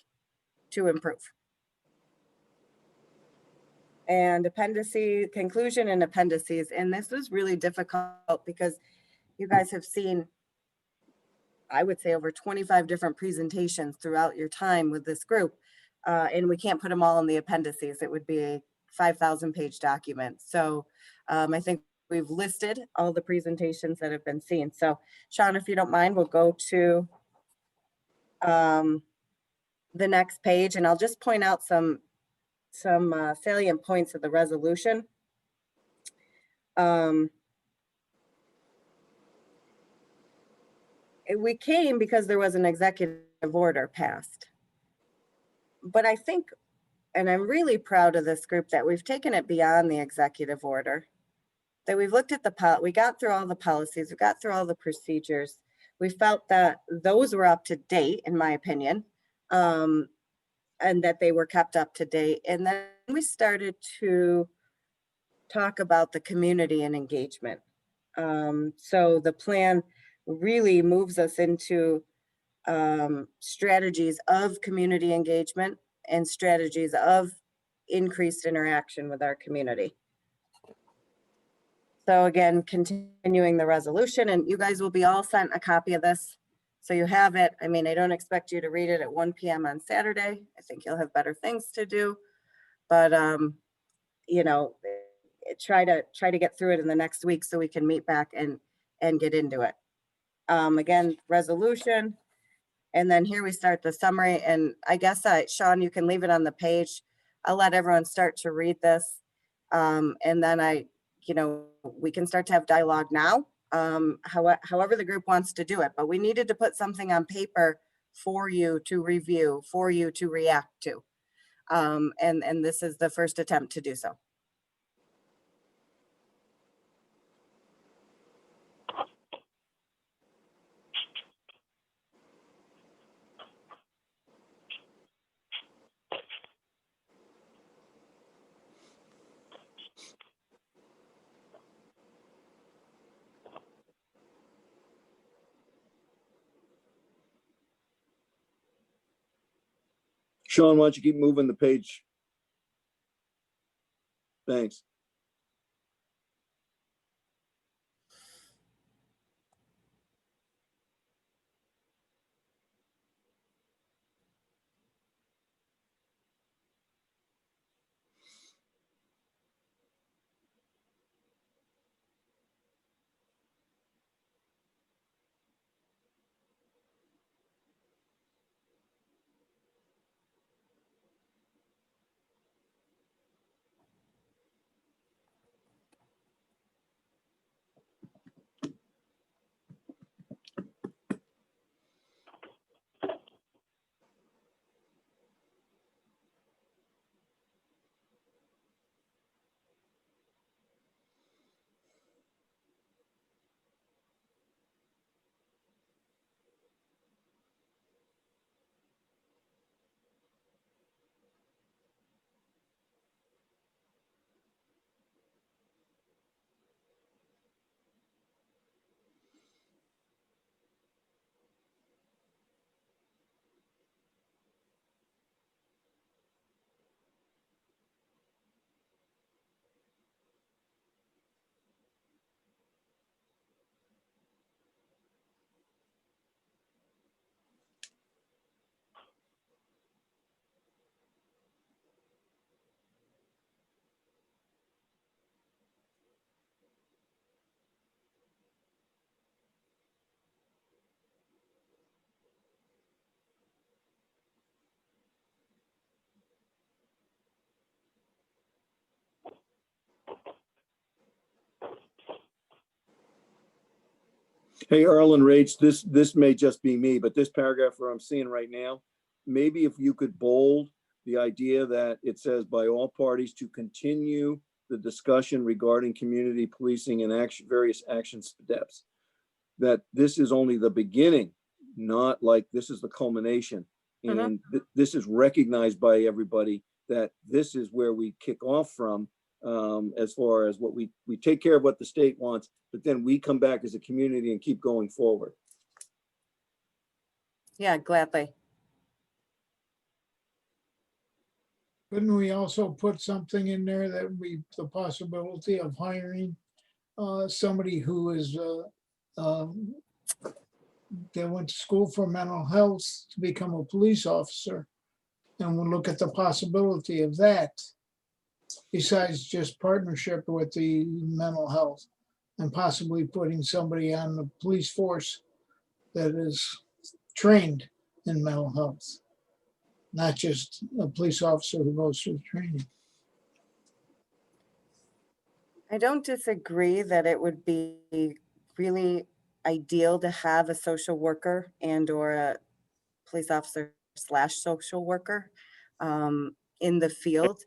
Speaker 8: to improve. And conclusion and appendices. And this was really difficult because you guys have seen, I would say, over 25 different presentations throughout your time with this group. And we can't put them all in the appendices. It would be a 5,000 page document. So I think we've listed all the presentations that have been seen. So Sean, if you don't mind, we'll go to the next page, and I'll just point out some salient points of the resolution. We came because there was an executive order passed. But I think, and I'm really proud of this group, that we've taken it beyond the executive order, that we've looked at we got through all the policies, we got through all the procedures. We felt that those were up to date, in my opinion, and that they were kept up to date. And then we started to talk about the community and engagement. So the plan really moves us into strategies of community engagement and strategies of increased interaction with our community. So again, continuing the resolution, and you guys will be all sent a copy of this. So you have it. I mean, I don't expect you to read it at 1 p.m. on Saturday. I think you'll have better things to do, but try to get through it in the next week so we can meet back and get into it. Again, resolution. And then here we start the summary, and I guess Sean, you can leave it on the page. I'll let everyone start to read this. And then we can start to have dialogue now however the group wants to do it, but we needed to put something on paper for you to review, for you to react to. And this is the first attempt to do so.
Speaker 1: Sean, why don't you keep moving the page? Thanks. Hey, Earl and Rach, this may just be me, but this paragraph where I'm seeing right now, maybe if you could bold the idea that it says by all parties to continue the discussion regarding community policing and various action steps, that this is only the beginning, not like this is the culmination. And this is recognized by everybody that this is where we kick off from, as far as what we take care of what the state wants, but then we come back as a community and keep going forward.
Speaker 8: Yeah, gladly.
Speaker 11: Couldn't we also put something in there that the possibility of hiring somebody who is that went to school for mental health to become a police officer? And we'll look at the possibility of that besides just partnership with the mental health, and possibly putting somebody on the police force that is trained in mental health, not just a police officer who goes through training.
Speaker 8: I don't disagree that it would be really ideal to have a social worker and or a police officer / social worker in the field.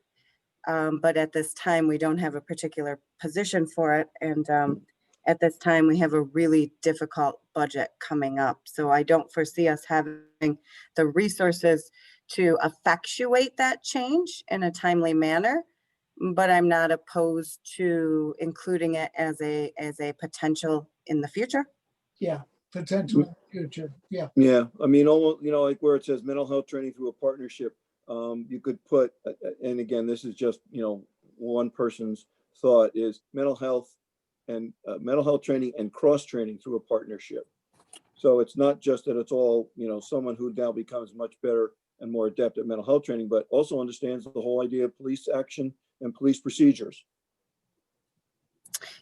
Speaker 8: But at this time, we don't have a particular position for it. And at this time, we have a really difficult budget coming up. So I don't foresee us having the resources to effectuate that change in a timely manner. But I'm not opposed to including it as a potential in the future.
Speaker 11: Yeah, potential in the future. Yeah.
Speaker 1: Yeah, I mean, almost, like where it says mental health training through a partnership, you could put, and again, this is just, one person's thought, is mental health training and cross training through a partnership. So it's not just that it's all, someone who now becomes much better and more adept at mental health training, but also understands the whole idea of police action and police procedures.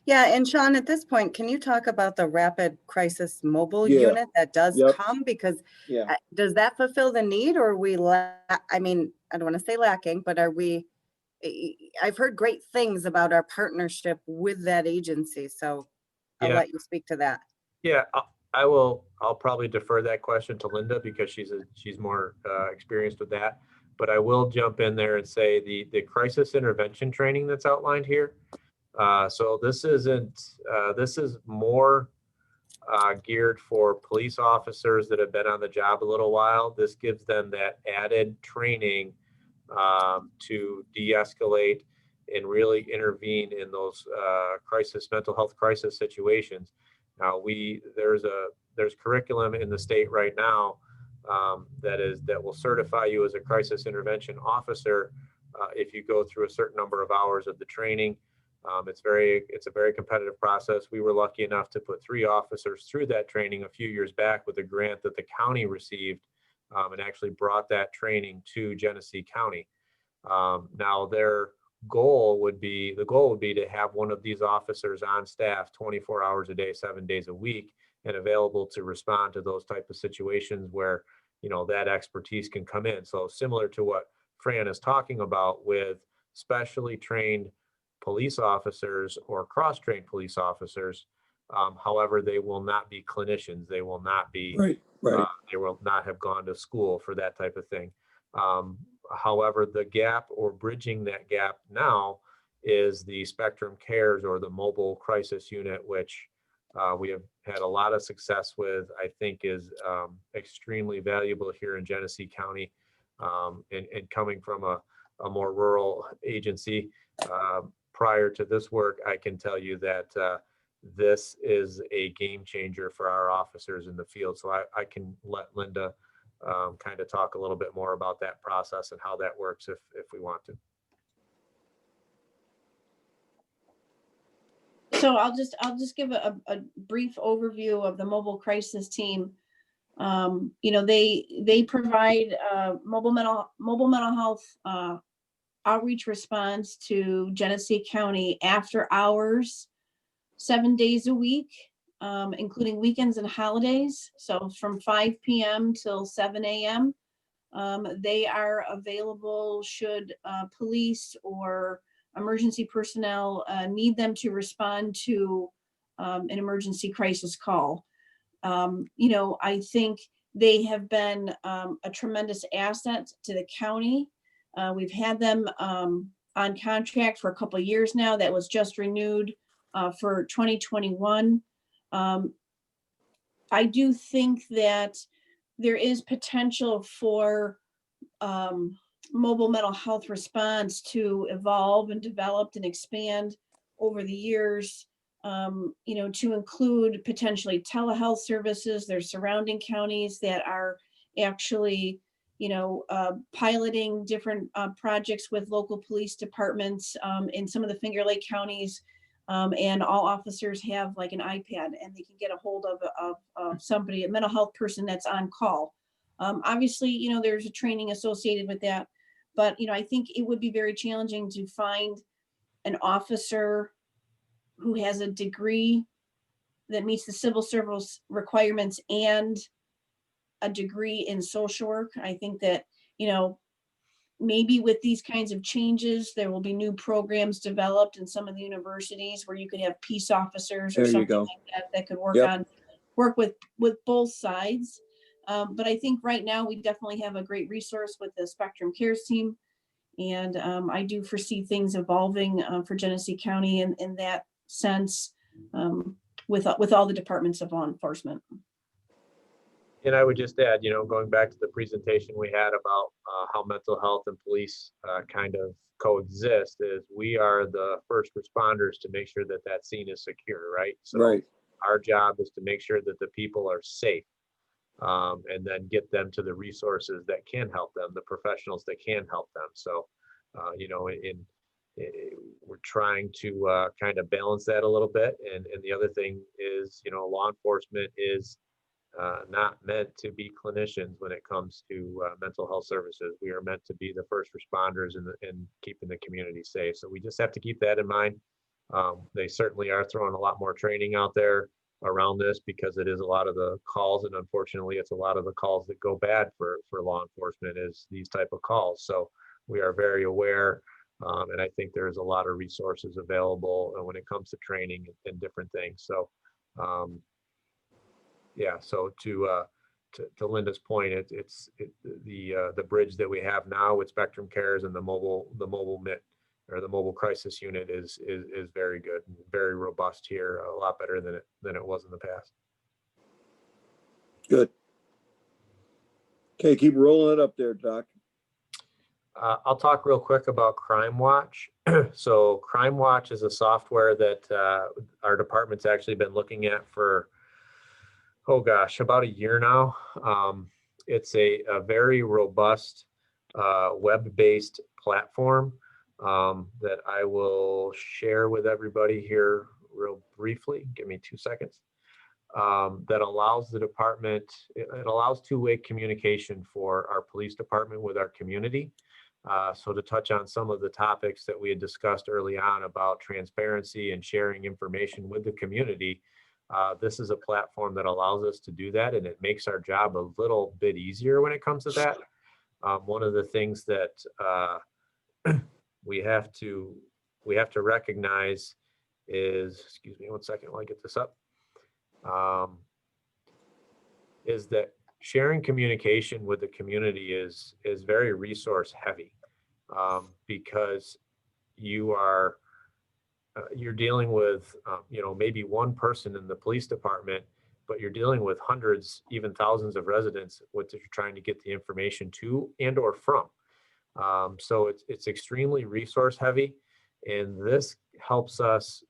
Speaker 8: Yeah, and Sean, at this point, can you talk about the rapid crisis mobile
Speaker 1: Yeah.
Speaker 8: unit that does
Speaker 1: Yep.
Speaker 8: come? Because
Speaker 1: Yeah.
Speaker 8: does that fulfill the need, or are we, I mean, I don't want to say lacking, but are we, I've heard great things about our partnership with that agency. So I'll
Speaker 5: Yeah.
Speaker 8: let you speak to that.
Speaker 5: Yeah, I will. I'll probably defer that question to Linda because she's more experienced with that. But I will jump in there and say the crisis intervention training that's outlined here. So this isn't. This is more geared for police officers that have been on the job a little while. This gives them that added training to de-escalate and really intervene in those mental health crisis situations. Now there's curriculum in the state right now that will certify you as a crisis intervention officer if you go through a certain number of hours of the training. It's a very competitive process. We were lucky enough to put 3 officers through that training a few years back with a grant that the county received, and actually brought that training to Genesee County. Now the goal would be to have one of these officers on staff 24 hours a day, 7 days a week, and available to respond to those type of situations where, that expertise can come in. So similar to what Fran is talking about with specially trained police officers or cross-trained police officers. However, they will not be clinicians. They will not be,
Speaker 1: Right.
Speaker 5: they will not have gone to school for that type of thing. However, the gap or bridging that gap now is the Spectrum Cares or the mobile crisis unit, which we have had a lot of success with, I think is extremely valuable here in Genesee County, and coming from a more rural agency. Prior to this work, I can tell you that this is a game changer for our officers in the field. So I can let Linda kind of talk a little bit more about that process and how that works if we want to.
Speaker 10: So I'll just give a brief overview of the mobile crisis team. They provide mobile mental health outreach response to Genesee County after hours, 7 days a week, including weekends and holidays. So from 5 p.m. till 7 a.m. They are available should police or emergency personnel need them to respond to an emergency crisis call. I think they have been a tremendous asset to the county. We've had them on contract for a couple of years now. That was just renewed for 2021. I do think that there is potential for mobile mental health response to evolve and develop and expand over the years, to include potentially telehealth services. There's surrounding counties that are actually piloting different projects with local police departments in some of the Finger Lake counties, and all officers have like an iPad and they can get a hold of somebody, a mental health person that's on call. Obviously, there's a training associated with that, but I think it would be very challenging to find an officer who has a degree that meets the civil service requirements and a degree in social work. I think that, maybe with these kinds of changes, there will be new programs developed in some of the universities where you could have peace officers or something like that could work with both sides. But I think right now we definitely have a great resource with the Spectrum Cares team. And I do foresee things evolving for Genesee County in that sense, with all the departments of law enforcement.
Speaker 5: And I would just add, going back to the presentation we had about how mental health and police kind of coexist, is we are the first responders to make sure that that scene is secure, right? So our job is to make sure that the people are safe, and then get them to the resources that can help them, the professionals that can help them. So, we're trying to kind of balance that a little bit. And the other thing is, law enforcement is not meant to be clinicians when it comes to mental health services. We are meant to be the first responders in keeping the community safe. So we just have to keep that in mind. They certainly are throwing a lot more training out there around this because it is a lot of the calls, and unfortunately it's a lot of the calls that go bad for law enforcement is these type of calls. So we are very aware, and I think there's a lot of resources available when it comes to training and different things. So Yeah, so to Linda's point, it's the bridge that we have now with Spectrum Cares and the mobile MIT or the mobile crisis unit is very good, and very robust here, a lot better than it was in the past.
Speaker 1: Good. Okay, keep rolling it up there, Doc.
Speaker 5: I'll talk real quick about Crime Watch. So Crime Watch is a software that our department's actually been looking at for, oh gosh, about a year now. It's a very robust web-based platform that I will share with everybody here real briefly. Give me 2 seconds. That allows the department, it allows two-way communication for our police department with our community. So to touch on some of the topics that we had discussed early on about transparency and sharing information with the community, this is a platform that allows us to do that, and it makes our job a little bit easier when it comes to that. One of the things that we have to recognize is, excuse me 1 second while I get this up, is that sharing communication with the community is very resource heavy, because you're dealing with maybe one person in the police department, but you're dealing with hundreds, even thousands of residents, what you're trying to get the information to and or from. So it's extremely resource heavy, and this helps us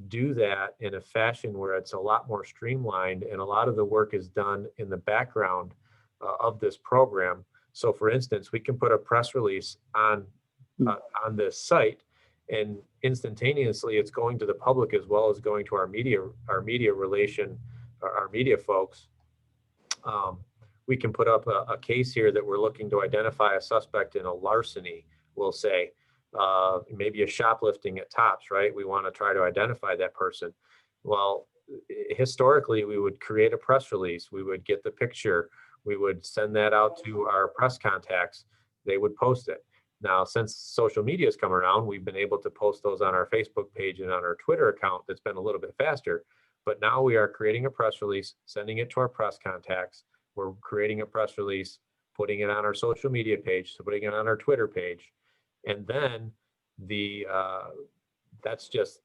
Speaker 5: do that in a fashion where it's a lot more streamlined, and a lot of the work is done in the background of this program. So for instance, we can put a press release on this site, and instantaneously it's going to the public as well as going to our media folks. We can put up a case here that we're looking to identify a suspect in a larceny, we'll say, maybe a shoplifting at Tops, right? We want to try to identify that person. Well, historically, we would create a press release. We would get the picture. We would send that out to our press contacts. They would post it. Now, since social media has come around, we've been able to post those on our Facebook page and on our Twitter account. That's been a little bit faster. But now we are creating a press release, sending it to our press contacts. We're creating a press release, putting it on our social media page, so putting it on our Twitter page. And then that's just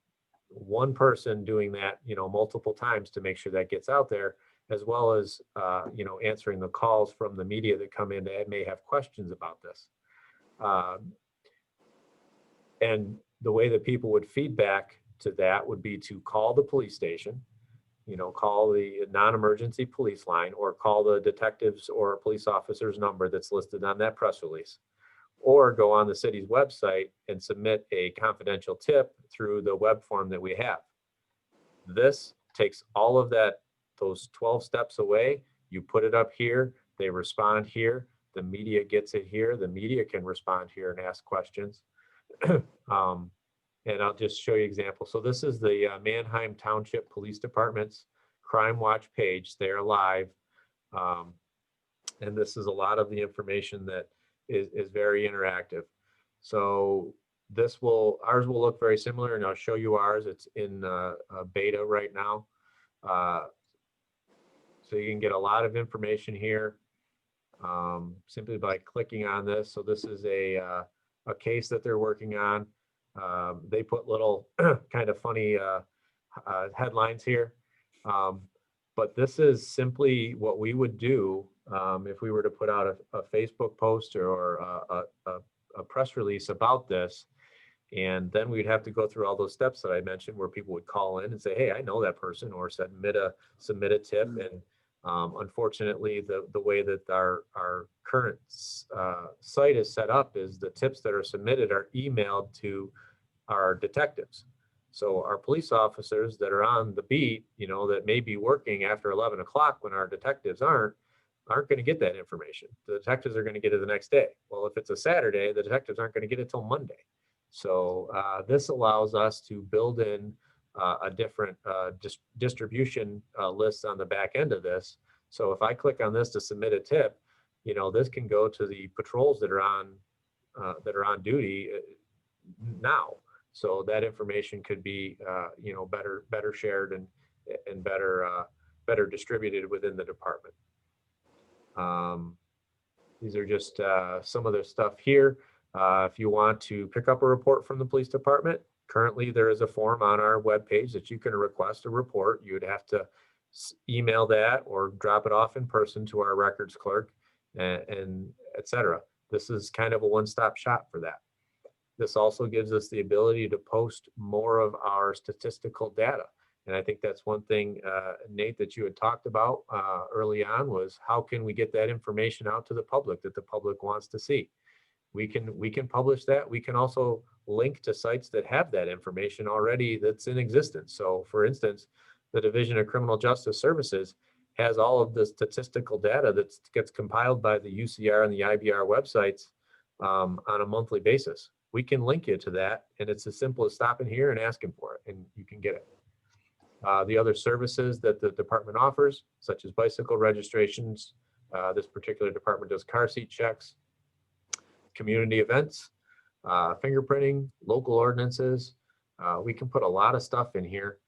Speaker 5: one person doing that, multiple times to make sure that gets out there, as well as, answering the calls from the media that come in that may have questions about this. And the way that people would feedback to that would be to call the police station, call the non-emergency police line, or call the detectives or police officer's number that's listed on that press release, or go on the city's website and submit a confidential tip through the web form that we have. This takes all of those 12 steps away. You put it up here, they respond here, the media gets it here, the media can respond here and ask questions. And I'll just show you examples. So this is the Mannheim Township Police Department's Crime Watch page. They're live. And this is a lot of the information that is very interactive. So ours will look very similar, and I'll show you ours. It's in beta right now. So you can get a lot of information here simply by clicking on this. So this is a case that they're working on. They put little kind of funny headlines here. But this is simply what we would do if we were to put out a Facebook post or a press release about this. And then we'd have to go through all those steps that I mentioned, where people would call in and say, hey, I know that person, or submit a tip. And unfortunately, the way that our current site is set up is the tips that are submitted are emailed to our detectives. So our police officers that are on the beat, that may be working after 11 o'clock when our detectives aren't going to get that information. The detectives are going to get it the next day. Well, if it's a Saturday, the detectives aren't going to get it till Monday. So this allows us to build in a different distribution list on the back end of this. So if I click on this to submit a tip, this can go to the patrols that are on duty now. So that information could be, better shared and better distributed within the department. These are just some of the stuff here. If you want to pick up a report from the police department, currently there is a form on our webpage that you can request a report. You would have to email that or drop it off in person to our records clerk, and et cetera. This is kind of a one-stop shop for that. This also gives us the ability to post more of our statistical data. And I think that's one thing, Nate, that you had talked about early on, was how can we get that information out to the public that the public wants to see? We can publish that. We can also link to sites that have that information already that's in existence. So for instance, the Division of Criminal Justice Services has all of the statistical data that gets compiled by the UCR and the IBR websites on a monthly basis. We can link you to that, and it's as simple as stopping here and asking for it, and you can get it. The other services that the department offers, such as bicycle registrations, this particular department does car seat checks, community events, fingerprinting, local ordinances. We can put a lot of stuff in here.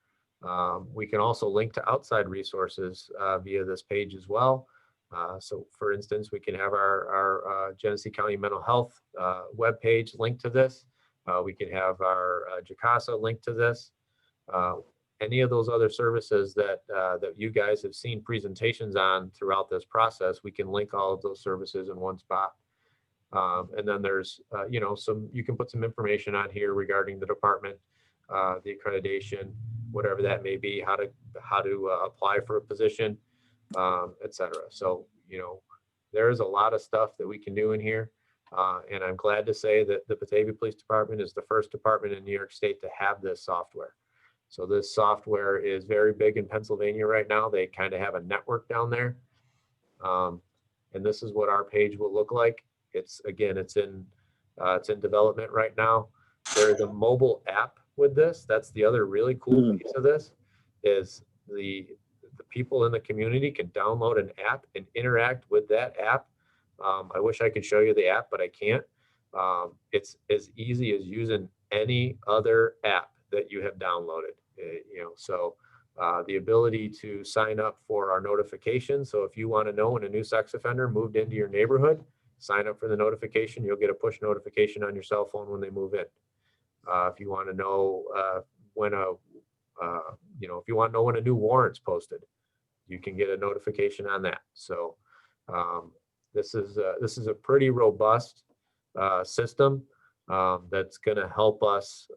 Speaker 5: We can also link to outside resources via this page as well. So for instance, we can have our Genesee County Mental Health webpage linked to this. We can have our JACASA linked to this. Any of those other services that you guys have seen presentations on throughout this process, we can link all of those services in one spot. And then there's, you can put some information on here regarding the department, the accreditation, whatever that may be, how to apply for a position, et cetera. So, there is a lot of stuff that we can do in here. And I'm glad to say that the Batavia Police Department is the first department in New York State to have this software. So this software is very big in Pennsylvania right now. They kind of have a network down there. And this is what our page will look like. It's in development right now. There is a mobile app with this. That's the other really cool piece of this, is the people in the community can download an app and interact with that app. I wish I could show you the app, but I can't. It's as easy as using any other app that you have downloaded. So the ability to sign up for our notifications. So if you want to know when a new sex offender moved into your neighborhood, sign up for the notification. You'll get a push notification on your cell phone when they move in. If you want to know when a new warrant's posted, you can get a notification on that. So this is a pretty robust system that's going to help us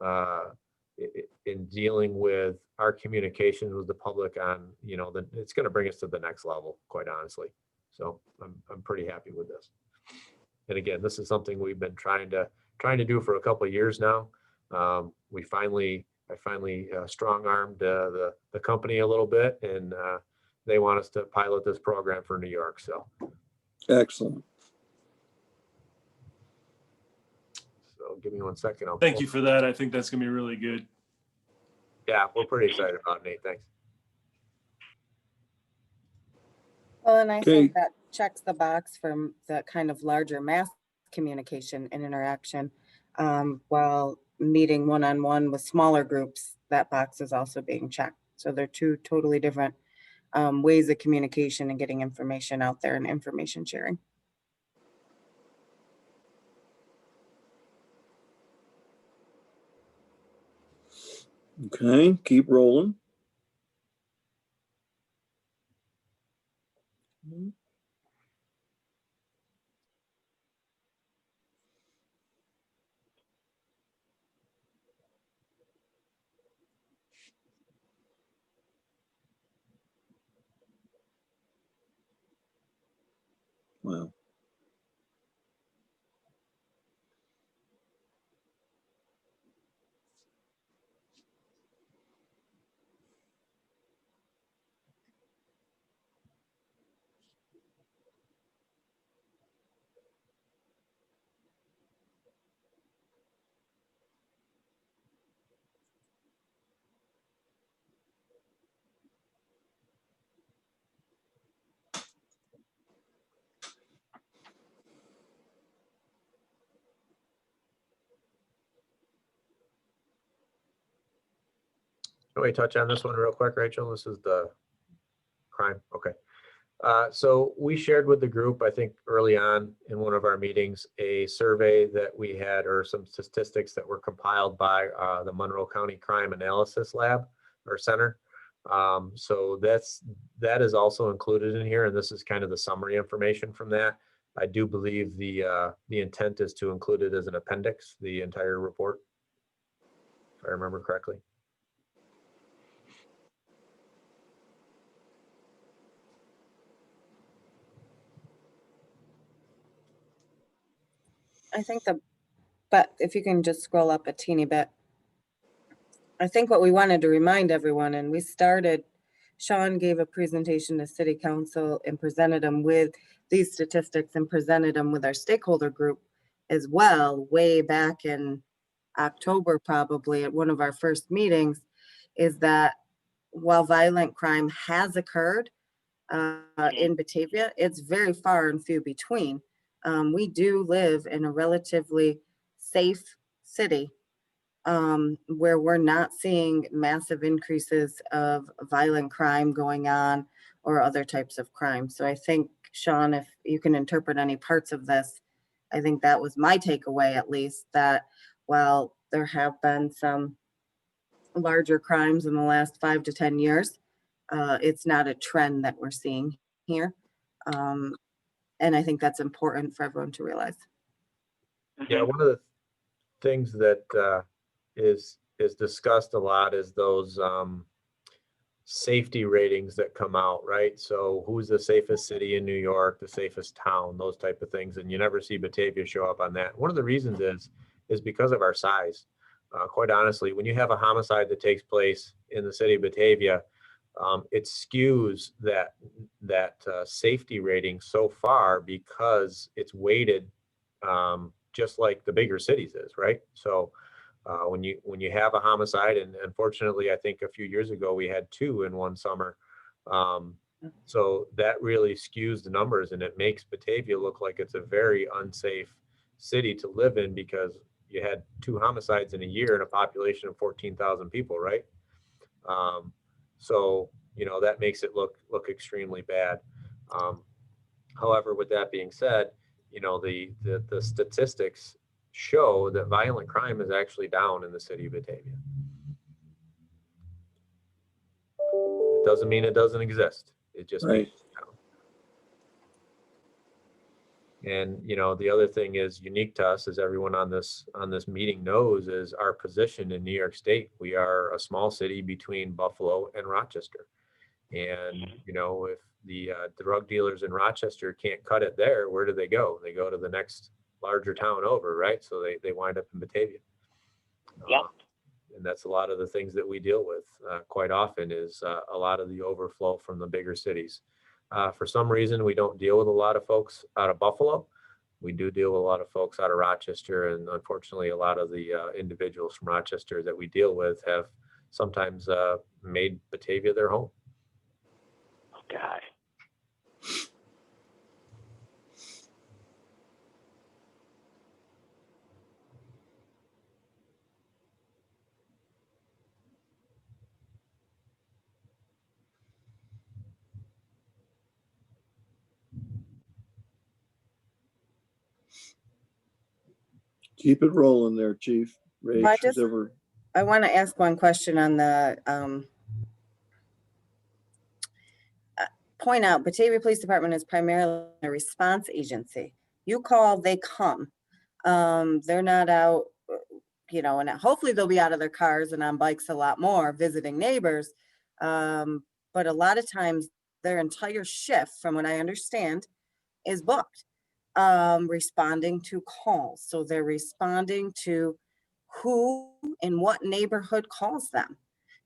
Speaker 5: in dealing with our communications with the public on, it's going to bring us to the next level, quite honestly. So I'm pretty happy with this. And again, this is something we've been trying to do for a couple of years now. I finally strong-armed the company a little bit, and they want us to pilot this program for New York. So
Speaker 1: Excellent.
Speaker 5: So give me 1 second.
Speaker 12: Thank you for that. I think that's gonna be really good.
Speaker 5: Yeah, we're pretty excited about it, Nate. Thanks.
Speaker 8: Well, and I
Speaker 1: Okay.
Speaker 8: think that checks the box from the kind of larger mass communication and interaction. While meeting one-on-one with smaller groups, that box is also being checked. So they're two totally different ways of communication and getting information out there and information sharing.
Speaker 1: Okay, keep rolling. Wow.
Speaker 5: Can we touch on this one real quick, Rachel? This is the crime. Okay. So we shared with the group, I think early on in one of our meetings, a survey that we had, or some statistics that were compiled by the Monroe County Crime Analysis Lab or Center. So that is also included in here, and this is kind of the summary information from that. I do believe the intent is to include it as an appendix, the entire report, if I remember correctly.
Speaker 8: I think but if you can just scroll up a teeny bit. I think what we wanted to remind everyone, and we started, Sean gave a presentation to City Council and presented them with these statistics and presented them with our stakeholder group as well, way back in October, probably at one of our first meetings, is that while violent crime has occurred in Batavia, it's very far and few between. We do live in a relatively safe city where we're not seeing massive increases of violent crime going on or other types of crime. So I think, Sean, if you can interpret any parts of this, I think that was my takeaway, at least, that while there have been some larger crimes in the last 5 to 10 years, it's not a trend that we're seeing here. And I think that's important for everyone to realize.
Speaker 5: Yeah, one of the things that is discussed a lot is those safety ratings that come out, right? So who's the safest city in New York, the safest town, those type of things, and you never see Batavia show up on that. One of the reasons is because of our size. Quite honestly, when you have a homicide that takes place in the city of Batavia, it skews that safety rating so far because it's weighted just like the bigger cities is, right? So when you have a homicide, and unfortunately, I think a few years ago we had 2 in one summer. So that really skews the numbers, and it makes Batavia look like it's a very unsafe city to live in because you had 2 homicides in a year in a population of 14,000 people, right? So that makes it look extremely bad. However, with that being said, the statistics show that violent crime is actually down in the city of Batavia. It doesn't mean it doesn't exist. It just means it's down. And the other thing is unique to us, as everyone on this meeting knows, is our position in New York State. We are a small city between Buffalo and Rochester. And if the drug dealers in Rochester can't cut it there, where do they go? They go to the next larger town over, right? So they wind up in Batavia. And that's a lot of the things that we deal with quite often is a lot of the overflow from the bigger cities. For some reason, we don't deal with a lot of folks out of Buffalo. We do deal with a lot of folks out of Rochester, and unfortunately, a lot of the individuals from Rochester that we deal with have sometimes made Batavia their home.
Speaker 13: God.
Speaker 1: Keep it rolling there, Chief. Rach,
Speaker 8: I want to ask one question on the point out Batavia Police Department is primarily a response agency. You call, they come. They're not out, and hopefully they'll be out of their cars and on bikes a lot more visiting neighbors. But a lot of times their entire shift, from what I understand, is booked, responding to calls. So they're responding to who in what neighborhood calls them.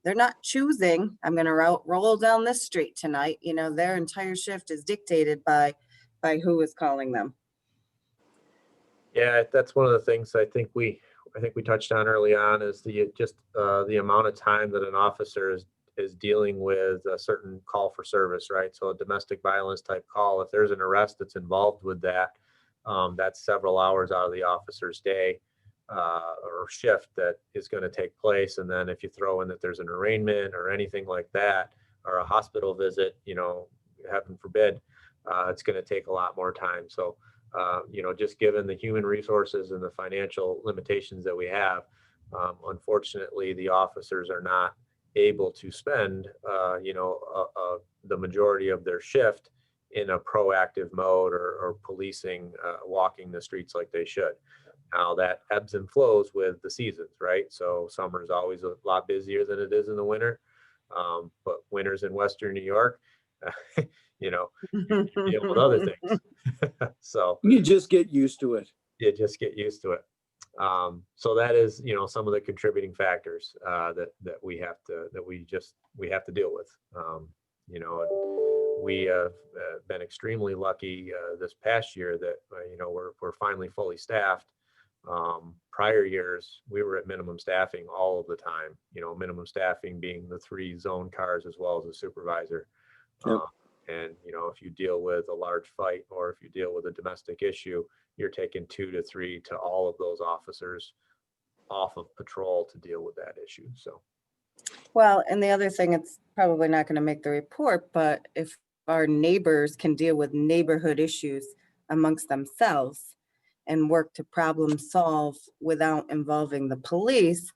Speaker 8: They're not choosing, I'm going to roll down this street tonight. Their entire shift is dictated by who is calling them.
Speaker 5: Yeah, that's one of the things I think we touched on early on is the amount of time that an officer is dealing with a certain call for service, right? So a domestic violence type call, if there's an arrest that's involved with that, that's several hours out of the officer's day. or shift that is going to take place. And then if you throw in that there's an arraignment or anything like that, or a hospital visit, you know, heaven forbid, it's going to take a lot more time. So, you know, just given the human resources and the financial limitations that we have, unfortunately, the officers are not able to spend, you know, the majority of their shift in a proactive mode or policing, walking the streets like they should. Now that ebbs and flows with the seasons, right? So summer is always a lot busier than it is in the winter. But winters in Western New York, you know, you deal with other things. So
Speaker 1: You just get used to it.
Speaker 5: you just get used to it. So that is, you know, some of the contributing factors that we have to deal with. You know, and we have been extremely lucky this past year that you know, we're finally fully staffed. Prior years, we were at minimum staffing all of the time, you know, minimum staffing being the 3 zone cars as well as a supervisor.
Speaker 1: Yep.
Speaker 5: And, you know, if you deal with a large fight or if you deal with a domestic issue, you're taking 2 to 3 to all of those officers off of patrol to deal with that issue. So,
Speaker 8: Well, and the other thing, it's probably not going to make the report, but if our neighbors can deal with neighborhood issues amongst themselves and work to problem solve without involving the police,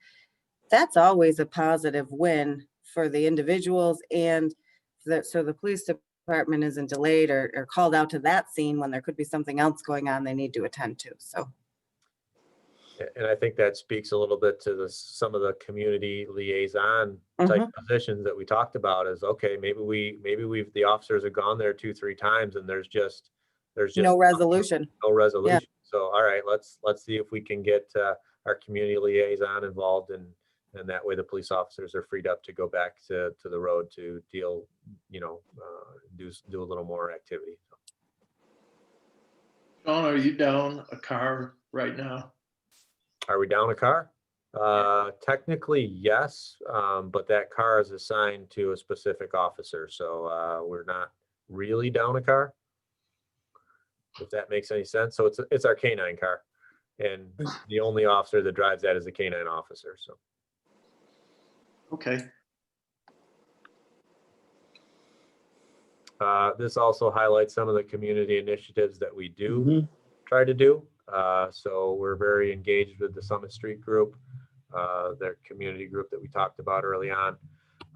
Speaker 8: that's always a positive win for the individuals, and so the police department isn't delayed or called out to that scene when there could be something else going on they need to attend to. So,
Speaker 5: and I think that speaks a little bit to some of the community liaison type positions that we talked about. Is okay, maybe the officers have gone there 2-3 times and there's just
Speaker 8: no resolution.
Speaker 5: no resolution. Yeah. So all right, let's see if we can get our community liaison involved, and that way the police officers are freed up to go back to the road to deal, you know, do a little more activity.
Speaker 2: John, are you down a car right now?
Speaker 5: Are we down a car? Technically, yes, but that car is assigned to a specific officer, so we're not really down a car, if that makes any sense. So it's our K9 car, and the only officer that drives that is a K9 officer. So,
Speaker 2: okay.
Speaker 5: This also highlights some of the community initiatives that we do try to do. So we're very engaged with the Summit Street group, their community group that we talked about early on.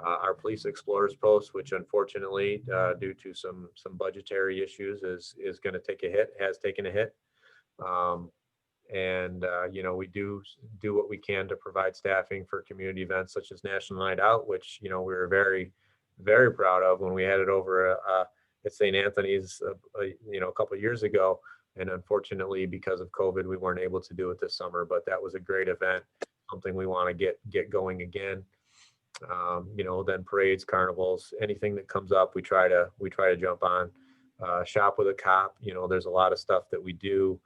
Speaker 5: Our Police Explorers post, which unfortunately, due to some budgetary issues, is going to take a hit, has taken a hit. You know, we do what we can to provide staffing for community events such as National Night Out, which, you know, we were very, very proud of when we had it over at St. Anthony's, you know, a couple of years ago. And unfortunately, because of COVID, we weren't able to do it this summer, but that was a great event, something we want to get going again. You know, then parades, carnivals, anything that comes up, we try to jump on. Shop with a Cop, you know, there's a lot of stuff that we do.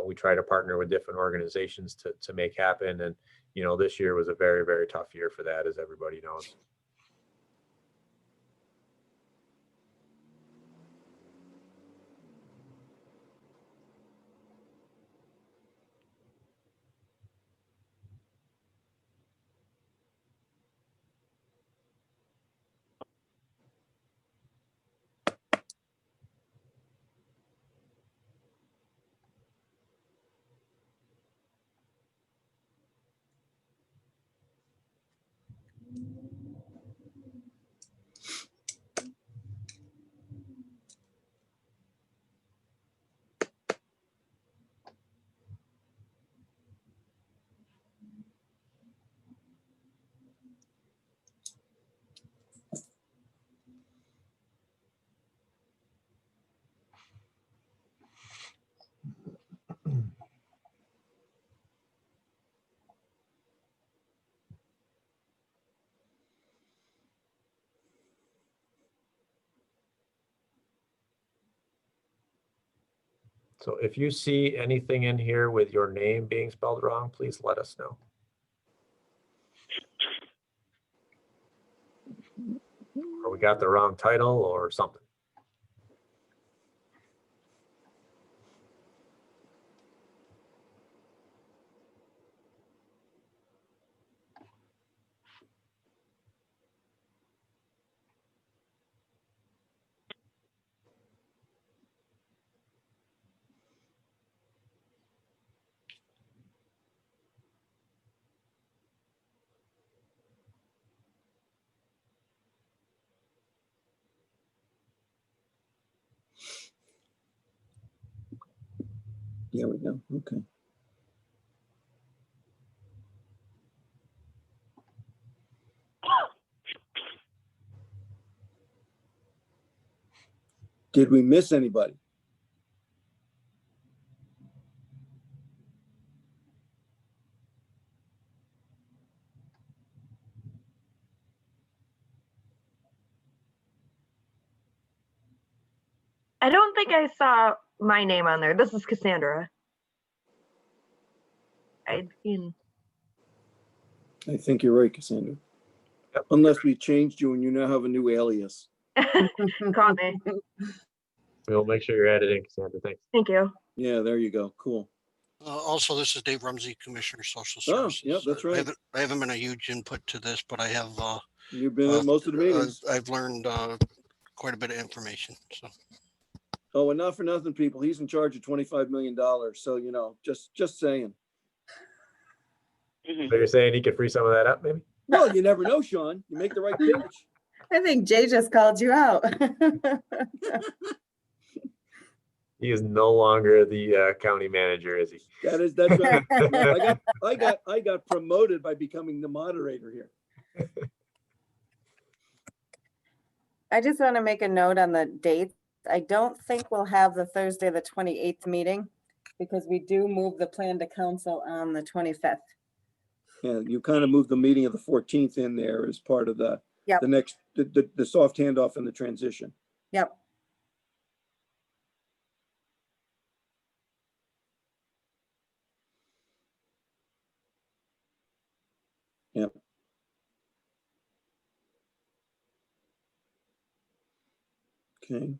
Speaker 5: We try to partner with different organizations to make happen. And, you know, this year was a very, very tough year for that, as everybody knows. So if you see anything in here with your name being spelled wrong, please let us know. Or we got the wrong title or something.
Speaker 1: There we go. Okay. Did we miss anybody?
Speaker 14: I don't think I saw my name on there. This is Cassandra. I
Speaker 1: think you're right, Cassandra. Unless we changed you and you now have a new alias.
Speaker 14: caught me.
Speaker 5: We'll make sure you're added in, Cassandra. Thanks.
Speaker 14: Thank you.
Speaker 1: Yeah, there you go. Cool.
Speaker 15: Also, this is Dave Rumsey, Commissioner of Social
Speaker 1: Oh,
Speaker 15: Services.
Speaker 1: yeah, that's right.
Speaker 15: I haven't been a huge input to this, but I have.
Speaker 1: You've been at most of the meetings.
Speaker 15: I've learned quite a bit of information. So.
Speaker 1: Oh, and not for nothing, people. He's in charge of $25 million. So, you know, just saying.
Speaker 5: So you're saying he could free some of that up, maybe?
Speaker 1: Well, you never know, Sean. You make the right pitch.
Speaker 8: I think Jay just called you out.
Speaker 5: He is no longer the county manager, is he?
Speaker 1: That's right. Yeah, I got promoted by becoming the moderator here.
Speaker 8: I just want to make a note on the dates. I don't think we'll have the Thursday, the 28th meeting because we do move the plan to council on the 25th.
Speaker 1: Yeah, you kind of moved the meeting of the 14th in there as part of the next, the soft handoff and the transition.
Speaker 8: Yep.
Speaker 1: Yep. Okay.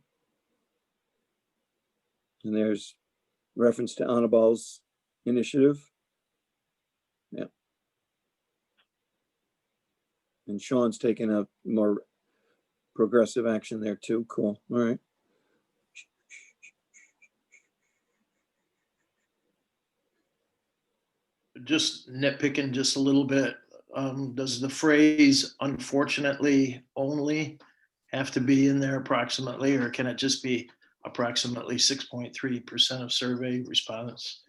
Speaker 1: And there's reference to Annibal's initiative. Yeah. And Sean's taking a more progressive action there too. Cool. All right.
Speaker 2: Just nitpicking just a little bit. Does the phrase "unfortunately only" have to be in there approximately, or can it just be approximately 6.3% of survey respondents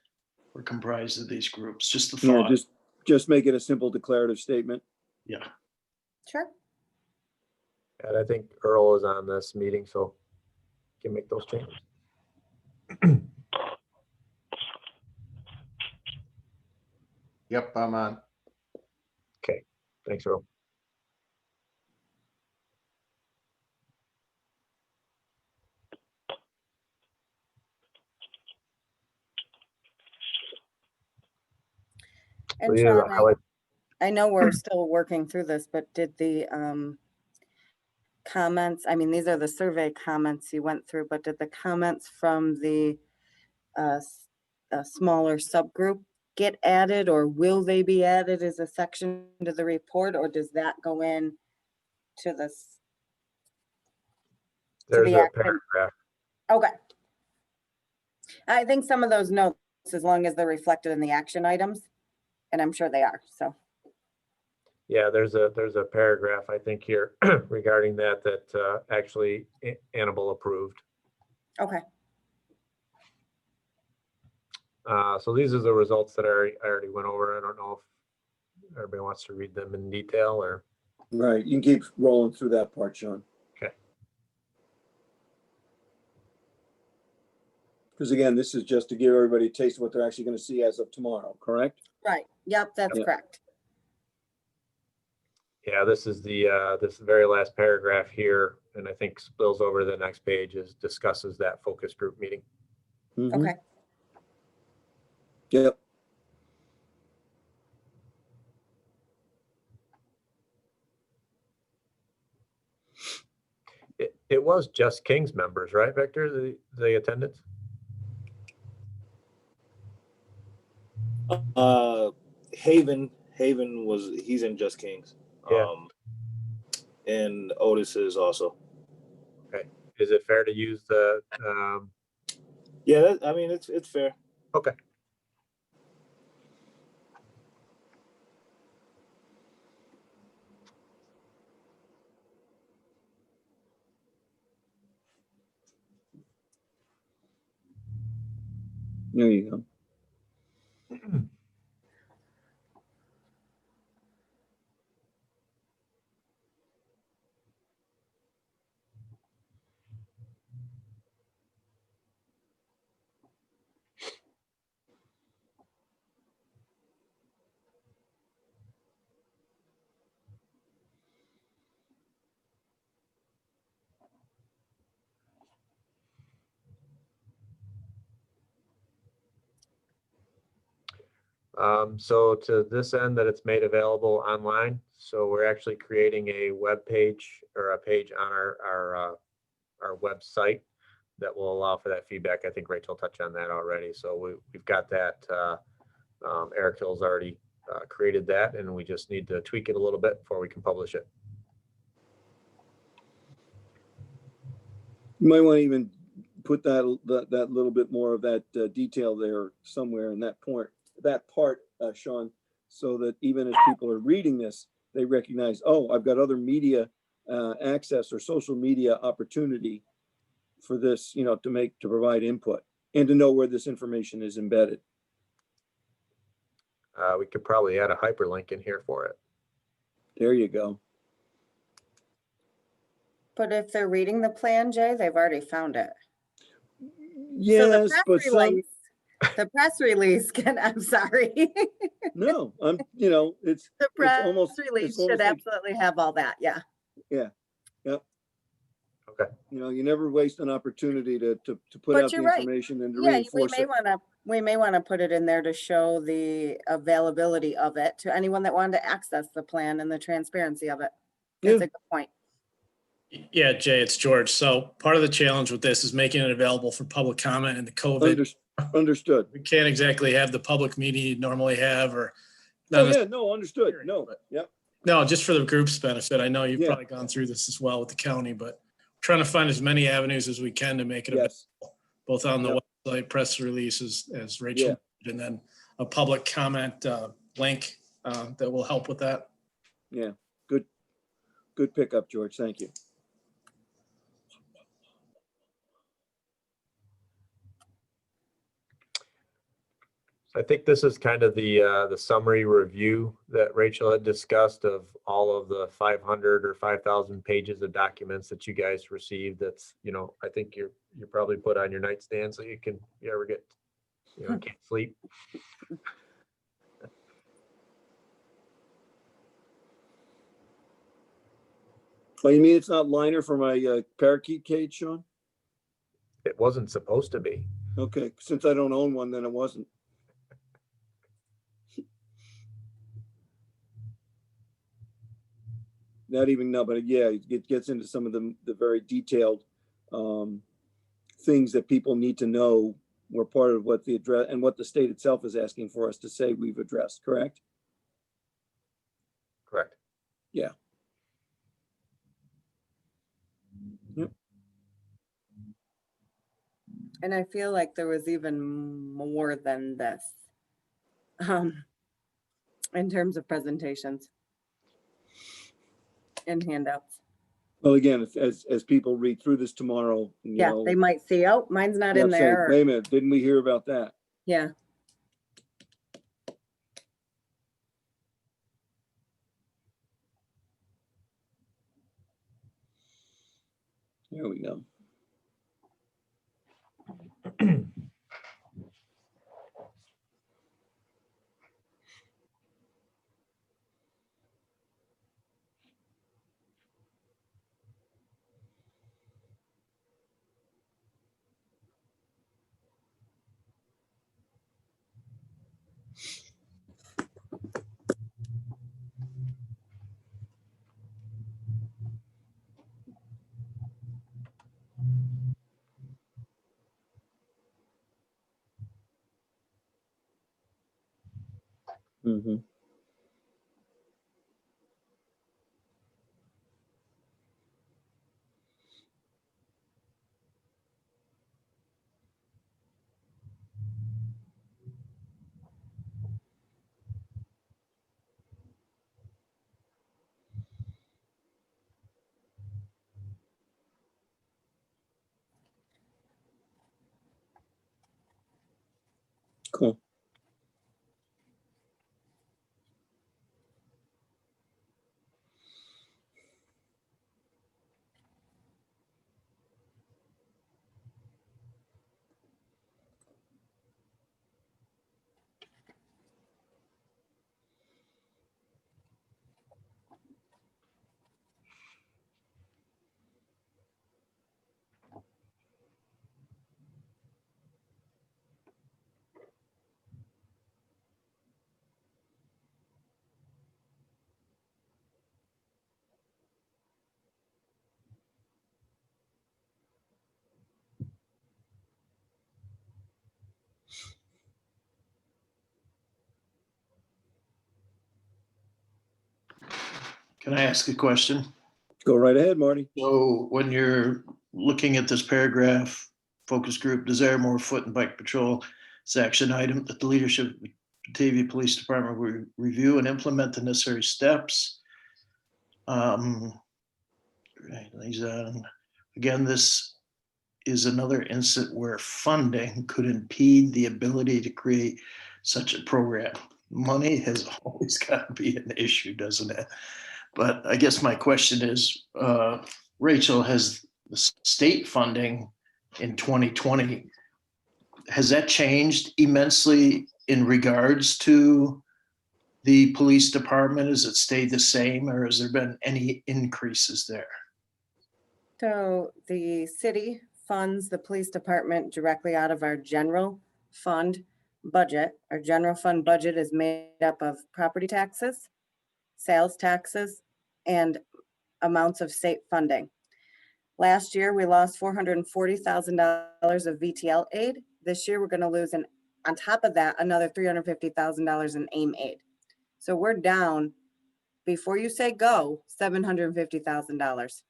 Speaker 2: were comprised of these groups? Just the thought.
Speaker 1: Yeah, just make it a simple declarative statement.
Speaker 2: Yeah.
Speaker 8: Sure.
Speaker 5: And I think Earl is on this meeting, so can make those changes.
Speaker 7: Yep, I'm on.
Speaker 5: Okay, thanks, Earl.
Speaker 8: And
Speaker 5: So, yeah,
Speaker 8: Sean, I know we're still working through this, but did the comments, I mean, these are the survey comments you went through, but did the comments from the smaller subgroup get added, or will they be added as a section to the report, or does that go in to this?
Speaker 5: There's a paragraph.
Speaker 8: Okay. I think some of those notes, as long as they're reflected in the action items, and I'm sure they are, so.
Speaker 5: Yeah, there's a paragraph, I think, here regarding that actually Annabelle approved.
Speaker 8: Okay.
Speaker 5: So these are the results that I already went over. I don't know if everybody wants to read them in detail or.
Speaker 1: Right, you can keep rolling through that part, Sean.
Speaker 5: Okay.
Speaker 1: Because again, this is just to give everybody a taste of what they're actually going to see as of tomorrow, correct?
Speaker 8: Right, yep, that's correct.
Speaker 5: Yeah, this is the this very last paragraph here, and I think spills over to the next page discusses that focus group meeting.
Speaker 1: Mm-hmm.
Speaker 8: Okay.
Speaker 1: Yep.
Speaker 5: It was just King's members, right, Victor, the attendance?
Speaker 9: Haven he's in Just Kings.
Speaker 5: Yeah.
Speaker 9: And Otis is also.
Speaker 5: Okay. Is it fair to use the?
Speaker 9: Yeah, I mean it's fair.
Speaker 5: Okay.
Speaker 1: There you go.
Speaker 5: So to this end that it's made available online. So we're actually creating a web page or a page on our website that will allow for that feedback. I think Rachel touched on that already. So we've got that. Eric Hill's already created that, and we just need to tweak it a little bit before we can publish it.
Speaker 1: You might want to even put that little bit more of that detail there somewhere in that part, Sean, so that even as people are reading this, they recognize, oh, I've got other media access or social media opportunity for this, to provide input and to know where this information is embedded.
Speaker 5: We could probably add a hyperlink in here for it.
Speaker 1: There you go.
Speaker 8: But if they're reading the plan, Jay, they've already found it.
Speaker 1: Yes, but some,
Speaker 8: the press release can, I'm sorry.
Speaker 1: no, it's
Speaker 8: The press
Speaker 1: almost
Speaker 8: release
Speaker 1: almost
Speaker 8: should
Speaker 1: like,
Speaker 8: absolutely have all that, yeah.
Speaker 1: yeah, yep.
Speaker 5: Okay.
Speaker 1: You never waste an opportunity to put
Speaker 8: But
Speaker 1: out the
Speaker 8: you're right.
Speaker 1: information and to
Speaker 8: Yeah,
Speaker 1: reinforce it.
Speaker 8: we may want to put it in there to show the availability of it to anyone that wanted to access the plan and the transparency of it. That's a good point.
Speaker 16: Yeah, Jay, it's George. So part of the challenge with this is making it available for public comment and the COVID.
Speaker 1: Understood.
Speaker 16: We can't exactly have the public meeting you normally have or.
Speaker 1: Oh, yeah, no, understood. No, yep.
Speaker 16: No, just for the group's benefit. I know you've probably gone through this as well with the county, but trying to find as many avenues as we can to make it available, both on the website, press releases, as Rachel, and then a public comment link that will help with that.
Speaker 1: Yeah, good pickup, George. Thank you.
Speaker 5: I think this is kind of the summary review that Rachel had discussed of all of the 500 or 5,000 pages of documents that you guys received. That's, I think you're probably put on your nightstand so you ever get, can't sleep.
Speaker 1: Oh, you mean it's not liner for my parakeet cage, Sean?
Speaker 5: It wasn't supposed to be.
Speaker 1: Okay, since I don't own one, then it wasn't. Not even, no, but yeah, it gets into some of the very detailed things that people need to know were part of what the address and what the state itself is asking for us to say we've addressed, correct?
Speaker 5: Correct.
Speaker 1: Yeah. Yep.
Speaker 8: And I feel like there was even more than this in terms of presentations and handouts.
Speaker 1: Well, again, as people read through this tomorrow,
Speaker 8: they might see, oh, mine's not in there.
Speaker 1: Wait a minute, didn't we hear about that?
Speaker 8: Yeah.
Speaker 1: There we go. Mm-hmm.
Speaker 2: Can I ask a question?
Speaker 1: Go right ahead, Marty.
Speaker 2: So when you're looking at this paragraph, focus group, desire more foot and bike patrol, it's action item that the leadership of Batavia Police Department will review and implement the necessary steps. Right, Liaison. Again, this is another instance where funding could impede the ability to create such a program. Money has always got to be an issue, doesn't it? But I guess my question is, Rachel, has the state funding in 2020, has that changed immensely in regards to the police department? Has it stayed the same, or has there been any increases there?
Speaker 8: So the city funds the police department directly out of our general fund budget. Our general fund budget is made up of property taxes, sales taxes, and amounts of state funding. Last year, we lost $440,000 of VTL aid. This year, we're going to lose, on top of that, another $350,000 in AIM aid. So we're down, before you say go, $750,000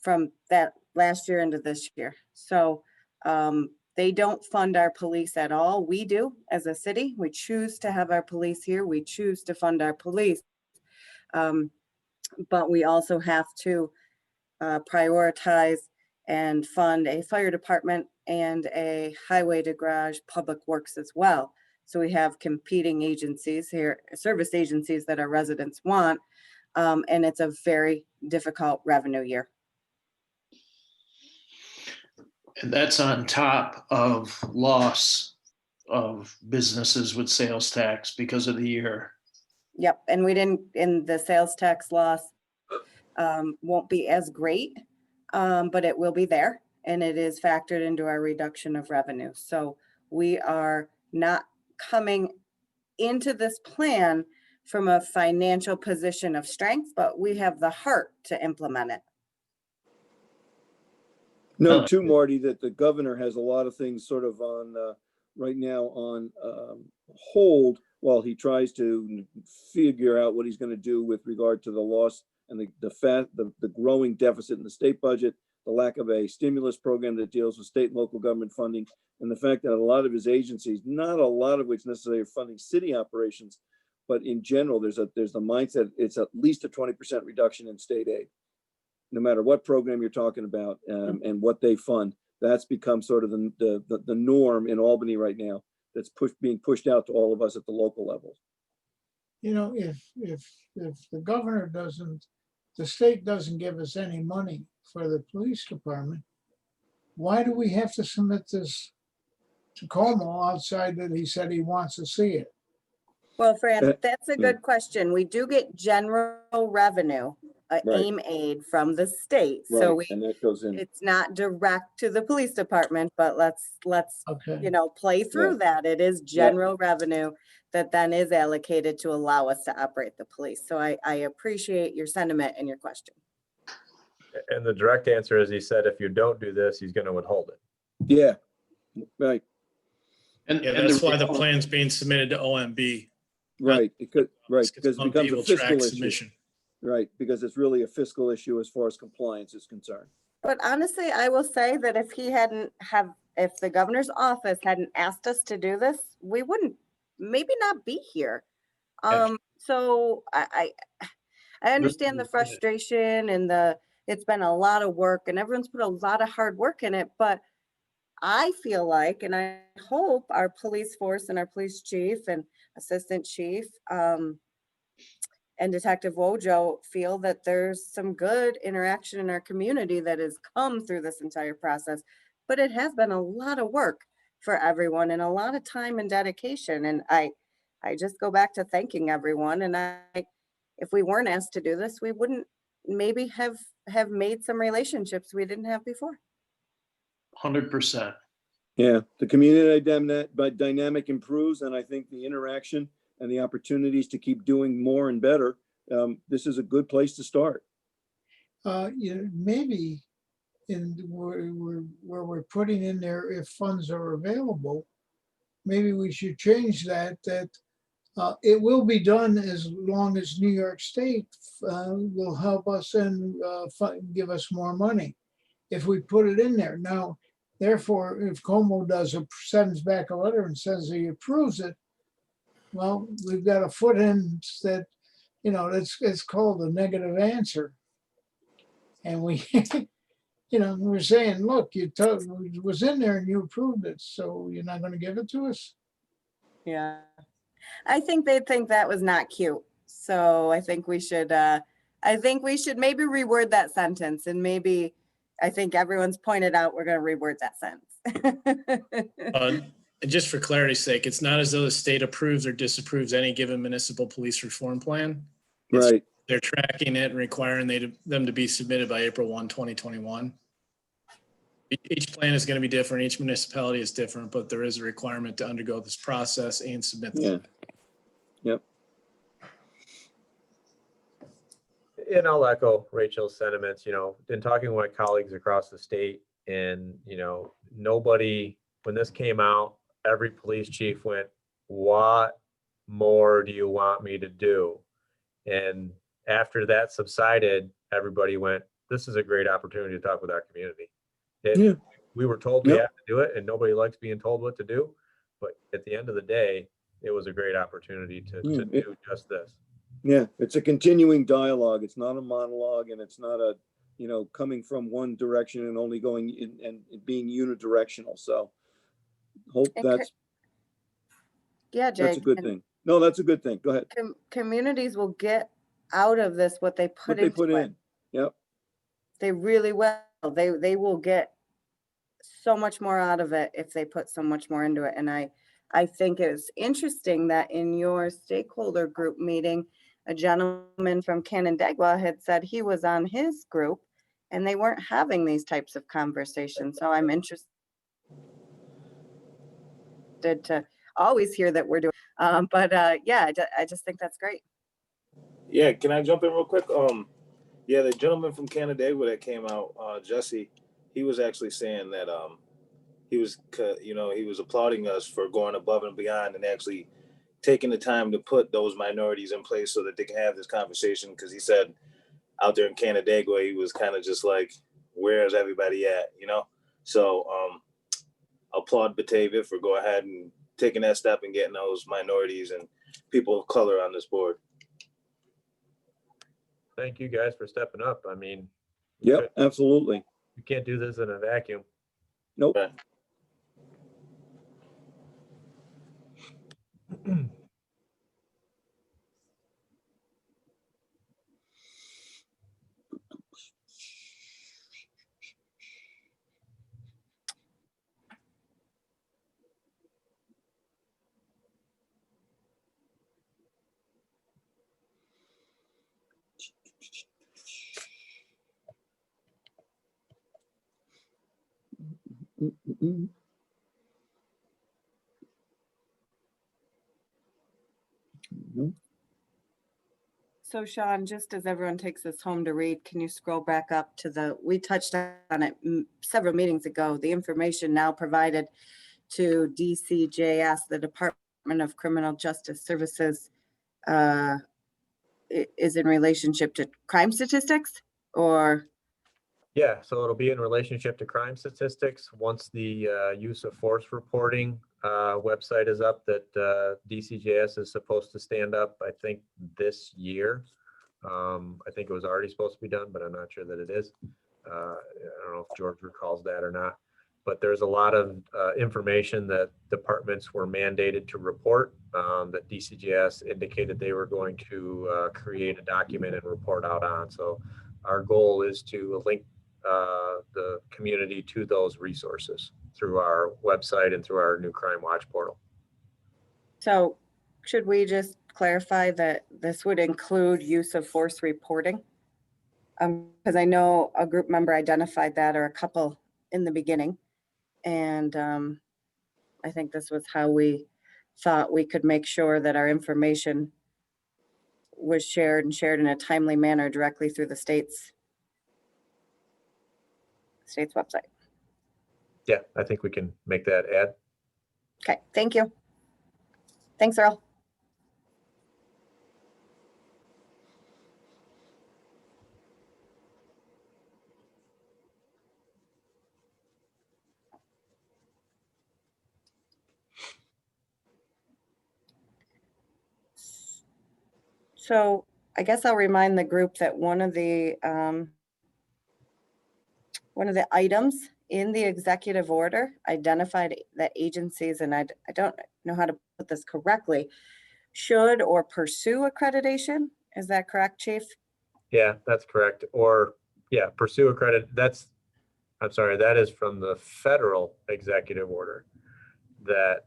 Speaker 8: from that last year into this year. So they don't fund our police at all. We do as a city. We choose to have our police here. We choose to fund our police. But we also have to prioritize and fund a fire department and a highway to garage public works as well. So we have competing agencies here, service agencies that our residents want. And it's a very difficult revenue year.
Speaker 2: And that's on top of loss of businesses with sales tax because of the year.
Speaker 8: Yep, and we didn't, in the sales tax loss won't be as great, but it will be there, and it is factored into our reduction of revenue. So we are not coming into this plan from a financial position of strength, but we have the heart to implement it.
Speaker 1: No, too, Marty, that the governor has a lot of things sort of on right now on hold while he tries to figure out what he's going to do with regard to the loss and the growing deficit in the state budget, the lack of a stimulus program that deals with state and local government funding, and the fact that a lot of his agencies, not a lot of which necessarily are funding city operations, but in general, there's the mindset it's at least a 20% reduction in state aid, no matter what program you're talking about and what they fund. That's become sort of the norm in Albany right now. That's being pushed out to all of us at the local level.
Speaker 11: You know, if the governor doesn't, the state doesn't give us any money for the police department, why do we have to submit this to Como outside that he said he wants to see it?
Speaker 8: Well, Fran, that's a good question. We do get general revenue,
Speaker 1: Right.
Speaker 8: AIM aid from the state.
Speaker 1: Right,
Speaker 8: So
Speaker 1: and that goes in.
Speaker 8: it's not direct to the police department, but let's
Speaker 11: Okay.
Speaker 8: play through that. It is general revenue that then is allocated to allow us to operate the police. So I appreciate your sentiment and your question.
Speaker 5: And the direct answer is, he said, if you don't do this, he's going to withhold it.
Speaker 1: Yeah, right.
Speaker 2: And,
Speaker 16: Yeah,
Speaker 2: and
Speaker 16: that's why the plan's being submitted to OMB.
Speaker 1: Right, because it becomes
Speaker 16: OMB
Speaker 1: a
Speaker 16: will
Speaker 1: fiscal
Speaker 16: track
Speaker 1: issue.
Speaker 16: submission.
Speaker 1: Right, because it's really a fiscal issue as far as compliance is concerned.
Speaker 8: But honestly, I will say that if the governor's office hadn't asked us to do this, we wouldn't maybe not be here. So I understand the frustration and it's been a lot of work and everyone's put a lot of hard work in it, but I feel like, and I hope our police force and our police chief and assistant chief and Detective Wojo feel that there's some good interaction in our community that has come through this entire process, but it has been a lot of work for everyone and a lot of time and dedication. And I just go back to thanking everyone. And if we weren't asked to do this, we wouldn't maybe have made some relationships we didn't have before.
Speaker 2: 100%.
Speaker 1: Yeah, the community dynamic improves, and I think the interaction and the opportunities to keep doing more and better, this is a good place to start.
Speaker 11: Maybe where we're putting in there, if funds are available, maybe we should change that It will be done as long as New York State will help us and give us more money if we put it in there. Now, therefore, if Como sends back a letter and says he approves it, well, we've got a foot in that, it's called a negative answer. And we, we're saying, look, it was in there and you approved it, so you're not going to give it to us?
Speaker 8: Yeah. I think they'd think that was not cute. So I think we should maybe reword that sentence, and maybe I think everyone's pointed out we're going to reword that sentence.
Speaker 16: And just for clarity's sake, it's not as though the state approves or disapproves any given municipal police reform plan.
Speaker 1: Right.
Speaker 16: They're tracking it and requiring them to be submitted by April 1, 2021. Each plan is going to be different. Each municipality is different, but there is a requirement to undergo this process and submit them.
Speaker 1: Yeah. Yep.
Speaker 5: And I'll echo Rachel's sentiments, in talking with my colleagues across the state, and, nobody, when this came out, every police chief went, what more do you want me to do? And after that subsided, everybody went, this is a great opportunity to talk with our community. We were told we have to do it, and nobody likes being told what to do. But at the end of the day, it was a great opportunity to do just this.
Speaker 1: Yeah, it's a continuing dialogue. It's not a monologue, and it's not a, coming from one direction and only going in and being unidirectional. So hope that's a good thing. No, that's a good thing. Go ahead.
Speaker 8: Communities will get out of this what they put in.
Speaker 1: Yep.
Speaker 8: They really will. They will get so much more out of it if they put so much more into it. And I think it's interesting that in your stakeholder group meeting, a gentleman from Canandaigua had said he was on his group and they weren't having these types of conversations. So I'm interested to always hear that we're doing, yeah, I just think that's great.
Speaker 9: Yeah, can I jump in real quick? Yeah, the gentleman from Canandaigua that came out, Jesse, he was actually saying that he was applauding us for going above and beyond and actually taking the time to put those minorities in place so that they can have this conversation. Because he said out there in Canandaigua, he was kind of just like, where's everybody at, So applaud Batavia for go ahead and taking that step and getting those minorities and people of color on this board.
Speaker 5: Thank you guys for stepping up. I mean,
Speaker 1: yep, absolutely.
Speaker 5: You can't do this in a vacuum.
Speaker 1: Nope.
Speaker 8: So Sean, just as everyone takes this home to read, can you scroll back up to we touched on it several meetings ago, the information now provided to DCJS, the Department of Criminal Justice Services, is in relationship to crime statistics, or?
Speaker 5: Yeah, so it'll be in relationship to crime statistics. Once the use of force reporting website is up that DCJS is supposed to stand up, I think this year. I think it was already supposed to be done, but I'm not sure that it is. I don't know if George recalls that or not, but there's a lot of information that departments were mandated to report that DCJS indicated they were going to create a document and report out on. So our goal is to link the community to those resources through our website and through our new Crime Watch portal.
Speaker 8: So should we just clarify that this would include use of force reporting? Because I know a group member identified that, or a couple in the beginning. And I think this was how we thought we could make sure that our information was shared in a timely manner directly through the state's website.
Speaker 5: Yeah, I think we can make that ad.
Speaker 8: Okay, thank you. Thanks, Earl. So I guess I'll remind the group that one of the items in the executive order identified that agencies, and I don't know how to put this correctly, should or pursue accreditation. Is that correct, Chief?
Speaker 5: Yeah, that's correct. Or, yeah, pursue I'm sorry, that is from the federal executive order that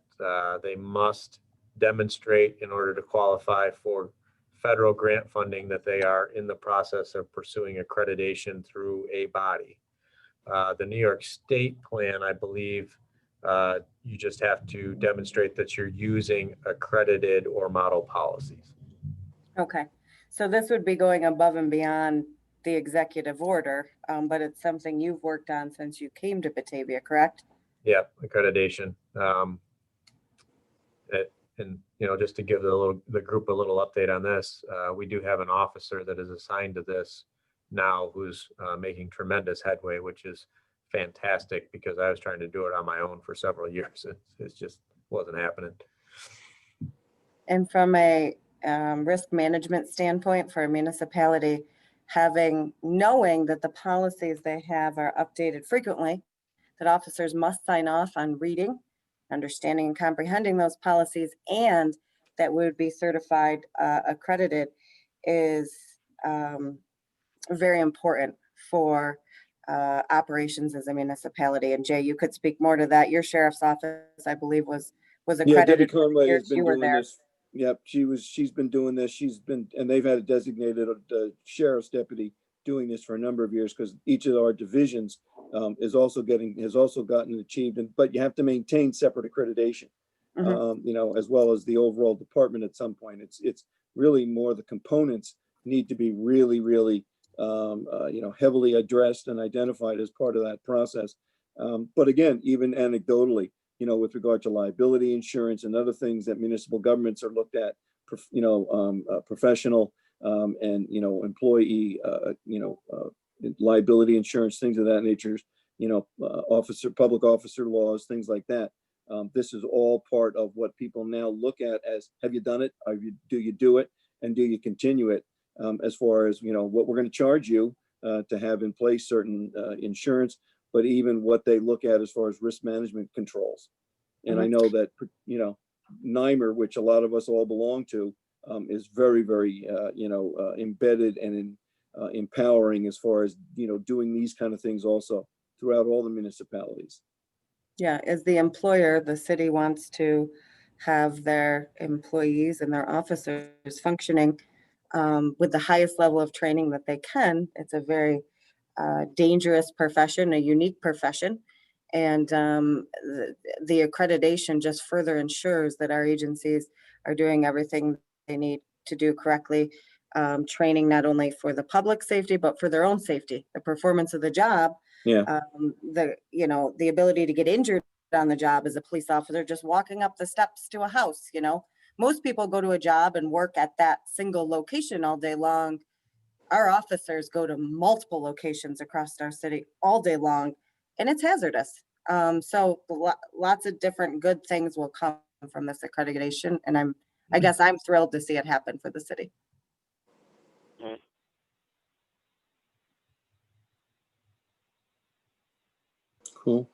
Speaker 5: they must demonstrate in order to qualify for federal grant funding that they are in the process of pursuing accreditation through a body. The New York State plan, I believe, you just have to demonstrate that you're using accredited or model policies.
Speaker 8: Okay, so this would be going above and beyond the executive order, but it's something you've worked on since you came to Batavia, correct?
Speaker 5: Yeah, accreditation. And just to give the group a little update on this, we do have an officer that is assigned to this now who's making tremendous headway, which is fantastic because I was trying to do it on my own for several years. It just wasn't happening.
Speaker 8: And from a risk management standpoint for a municipality, knowing that the policies they have are updated frequently, that officers must sign off on reading, understanding and comprehending those policies, and that would be certified accredited is very important for operations as a municipality. And Jay, you could speak more to that. Your sheriff's office, I believe, was
Speaker 1: Yeah, Debbie
Speaker 8: accredited
Speaker 1: Conway has
Speaker 8: years
Speaker 1: been
Speaker 8: you were
Speaker 1: doing
Speaker 8: there.
Speaker 1: this. Yep, she's been doing this. And they've had a designated sheriff's deputy doing this for a number of years because each of our divisions has also gotten achieved. But you have to maintain separate accreditation, as well as the overall department at some point. It's really more the components need to be really, really, heavily addressed and identified as part of that process. But again, even anecdotally, with regard to liability insurance and other things that municipal governments are looked at, professional and, employee, liability insurance, things of that nature, public officer laws, things like that. This is all part of what people now look at as, have you done it? Do you do it? And do you continue it? As far as, what we're going to charge you to have in place certain insurance, but even what they look at as far as risk management controls. And I know that, NYMER, which a lot of us all belong to, is very, very, embedded and empowering as far as, doing these kind of things also throughout all the municipalities.
Speaker 8: Yeah, as the employer, the city wants to have their employees and their officers functioning with the highest level of training that they can. It's a very dangerous profession, a unique profession. And the accreditation just further ensures that our agencies are doing everything they need to do correctly, training not only for the public safety, but for their own safety, the performance of the job.
Speaker 1: Yeah.
Speaker 8: The ability to get injured on the job as a police officer, just walking up the steps to a house. Most people go to a job and work at that single location all day long. Our officers go to multiple locations across our city all day long, and it's hazardous. So lots of different good things will come from this accreditation, and I guess I'm thrilled to see it happen for the city.
Speaker 1: Cool.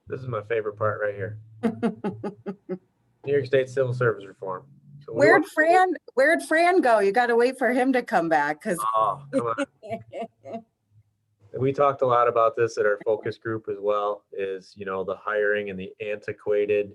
Speaker 5: This is my favorite part right here. New York State Civil Service Reform. So
Speaker 8: Where'd Fran go? You got to wait for him to come back because.
Speaker 5: Oh, come on. We talked a lot about this at our focus group as well, is, the hiring and the antiquated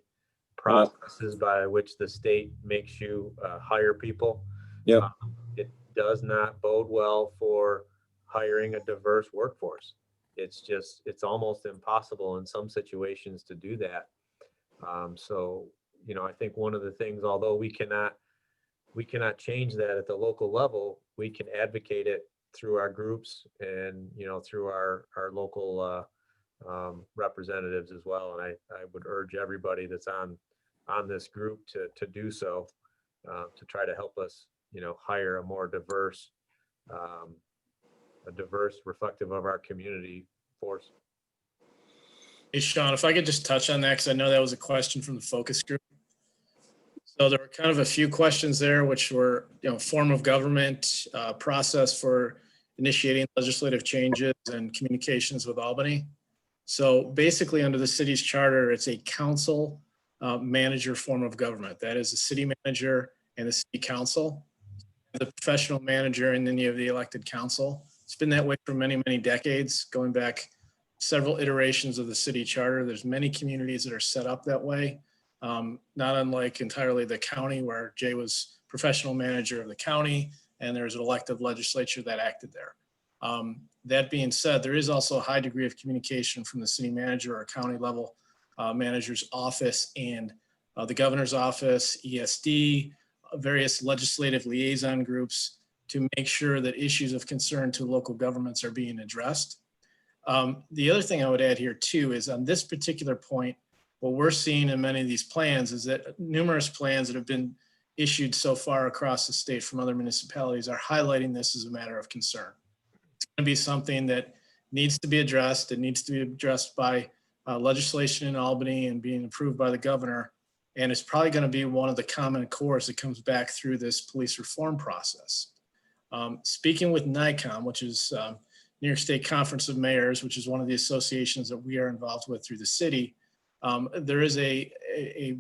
Speaker 5: processes by which the state makes you hire people.
Speaker 1: Yeah.
Speaker 5: It does not bode well for hiring a diverse workforce. It's almost impossible in some situations to do that. So, I think one of the things, although we cannot change that at the local level, we can advocate it through our groups and, through our local representatives as well. And I would urge everybody that's on this group to do so, to try to help us, hire a more diverse, reflective of our community force.
Speaker 16: Hey, Sean, if I could just touch on that, because I know that was a question from the focus group. So there were kind of a few questions there, which were, form of government, process for initiating legislative changes and communications with Albany. So basically, under the city's charter, it's a council manager form of government. That is the city manager and the city council, the professional manager, and then you have the elected council. It's been that way for many, many decades, going back several iterations of the city charter. There's many communities that are set up that way. Not unlike entirely the county, where Jay was professional manager of the county and there's an elected legislature that acted there. That being said, there is also a high degree of communication from the city manager or county level manager's office and the governor's office, ESD, various legislative liaison groups to make sure that issues of concern to local governments are being addressed. The other thing I would add here too is on this particular point, what we're seeing in many of these plans is that numerous plans that have been issued so far across the state from other municipalities are highlighting this as a matter of concern. It's going to be something that needs to be addressed. It needs to be addressed by legislation in Albany and being approved by the governor. And it's probably going to be one of the common cores that comes back through this police reform process. Speaking with NICOM, which is New York State Conference of Mayors, which is one of the associations that we are involved with through the city, there is a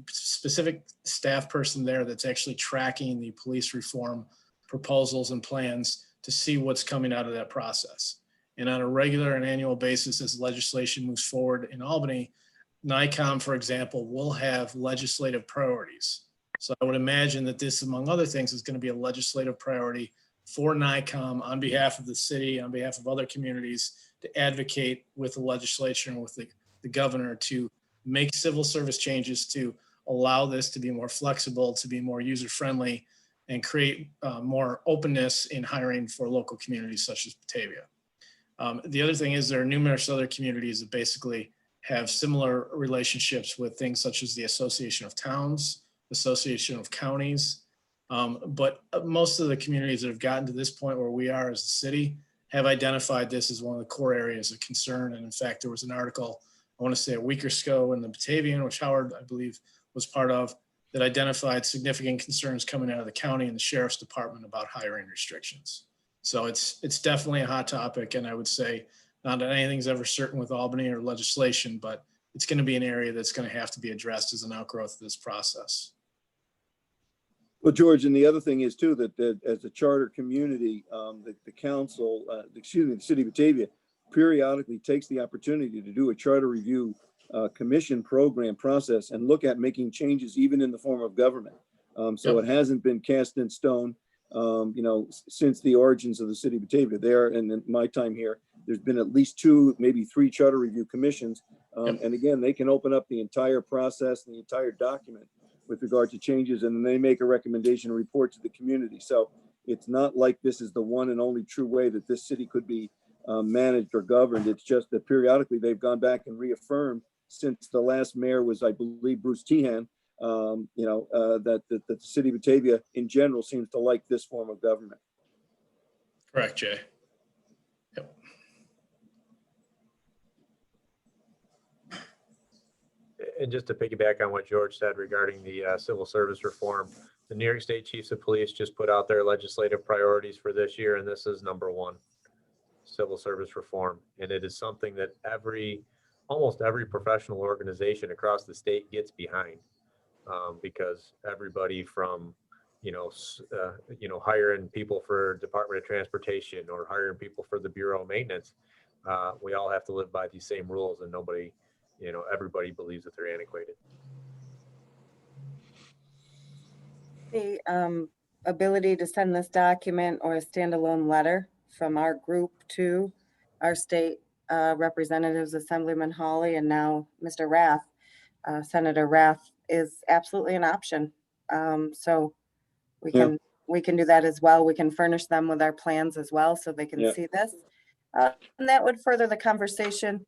Speaker 16: specific staff person there that's actually tracking the police reform proposals and plans to see what's coming out of that process. And on a regular and annual basis, as legislation moves forward in Albany, NICOM, for example, will have legislative priorities. So I would imagine that this, among other things, is going to be a legislative priority for NICOM on behalf of the city, on behalf of other communities, to advocate with the legislature and with the governor to make civil service changes to allow this to be more flexible, to be more user-friendly, and create more openness in hiring for local communities such as Batavia. The other thing is there are numerous other communities that basically have similar relationships with things such as the Association of Towns, Association of Counties, but most of the communities that have gotten to this point where we are as a city have identified this as one of the core areas of concern. And in fact, there was an article, I want to say a week or so in the Batavian, which Howard, I believe, was part of, that identified significant concerns coming out of the county and the sheriff's department about hiring restrictions. So it's definitely a hot topic. And I would say not that anything's ever certain with Albany or legislation, but it's going to be an area that's going to have to be addressed as an outgrowth of this process.
Speaker 1: Well, George, and the other thing is too, that as a charter community, the council, the city of Batavia periodically takes the opportunity to do a charter review commission program process and look at making changes even in the form of government. So it hasn't been cast in stone, since the origins of the city of Batavia. There, and in my time here, there's been at least 2, maybe 3 charter review commissions. And again, they can open up the entire process and the entire document with regard to changes, and then they make a recommendation and report to the community. So it's not like this is the one and only true way that this city could be managed or governed. It's just that periodically they've gone back and reaffirmed, since the last mayor was, I believe, Bruce Tehan, that the city of Batavia in general seems to like this form of government.
Speaker 16: Correct, Jay. Yep.
Speaker 5: And just to piggyback on what George said regarding the civil service reform, the New York State Chiefs of Police just put out their legislative priorities for this year, and this is number 1, civil service reform. And it is something that almost every professional organization across the state gets behind, because everybody from, hiring people for Department of Transportation or hiring people for the Bureau of Maintenance, we all have to live by these same rules, and nobody, everybody believes that they're antiquated.
Speaker 8: The ability to send this document or a standalone letter from our group to our state representatives, Assemblyman Hawley, and now Mr. Rath, Senator Rath, is absolutely an option. So we can do that as well. We can furnish them with our plans as well, so they can see this. And that would further the conversation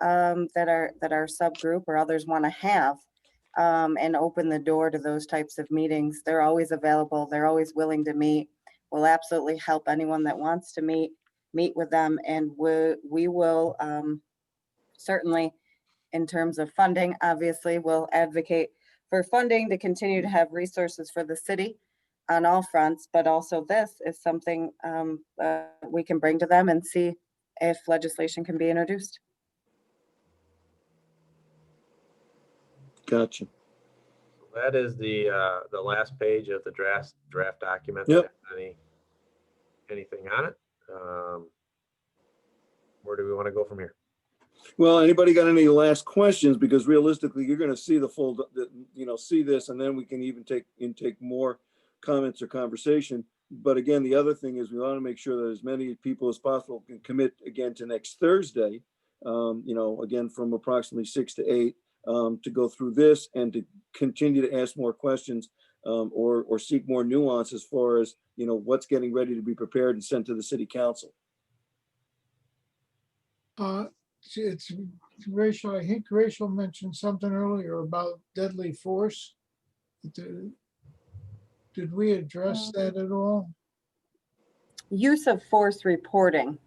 Speaker 8: that our subgroup or others want to have, and open the door to those types of meetings. They're always available. They're always willing to meet. We'll absolutely help anyone that wants to meet with them, and we will certainly, in terms of funding, obviously, we'll advocate for funding to continue to have resources for the city on all fronts, but also this is something we can bring to them and see if legislation can be introduced.
Speaker 1: Gotcha.
Speaker 5: That is the last page of the draft document.
Speaker 1: Yep.
Speaker 5: Anything on it? Where do we want to go from here?
Speaker 1: Well, anybody got any last questions? Because realistically, you're going to see the full, see this, and then we can even take more comments or conversation. But again, the other thing is we want to make sure that as many people as possible can commit again to next Thursday, again, from approximately 6 to 8, to go through this and to continue to ask more questions, or seek more nuance as far as, what's getting ready to be prepared and sent to the city council.
Speaker 11: It's Rachel. I think Rachel mentioned something earlier about deadly force. Did we address that at all?
Speaker 8: Use of force reporting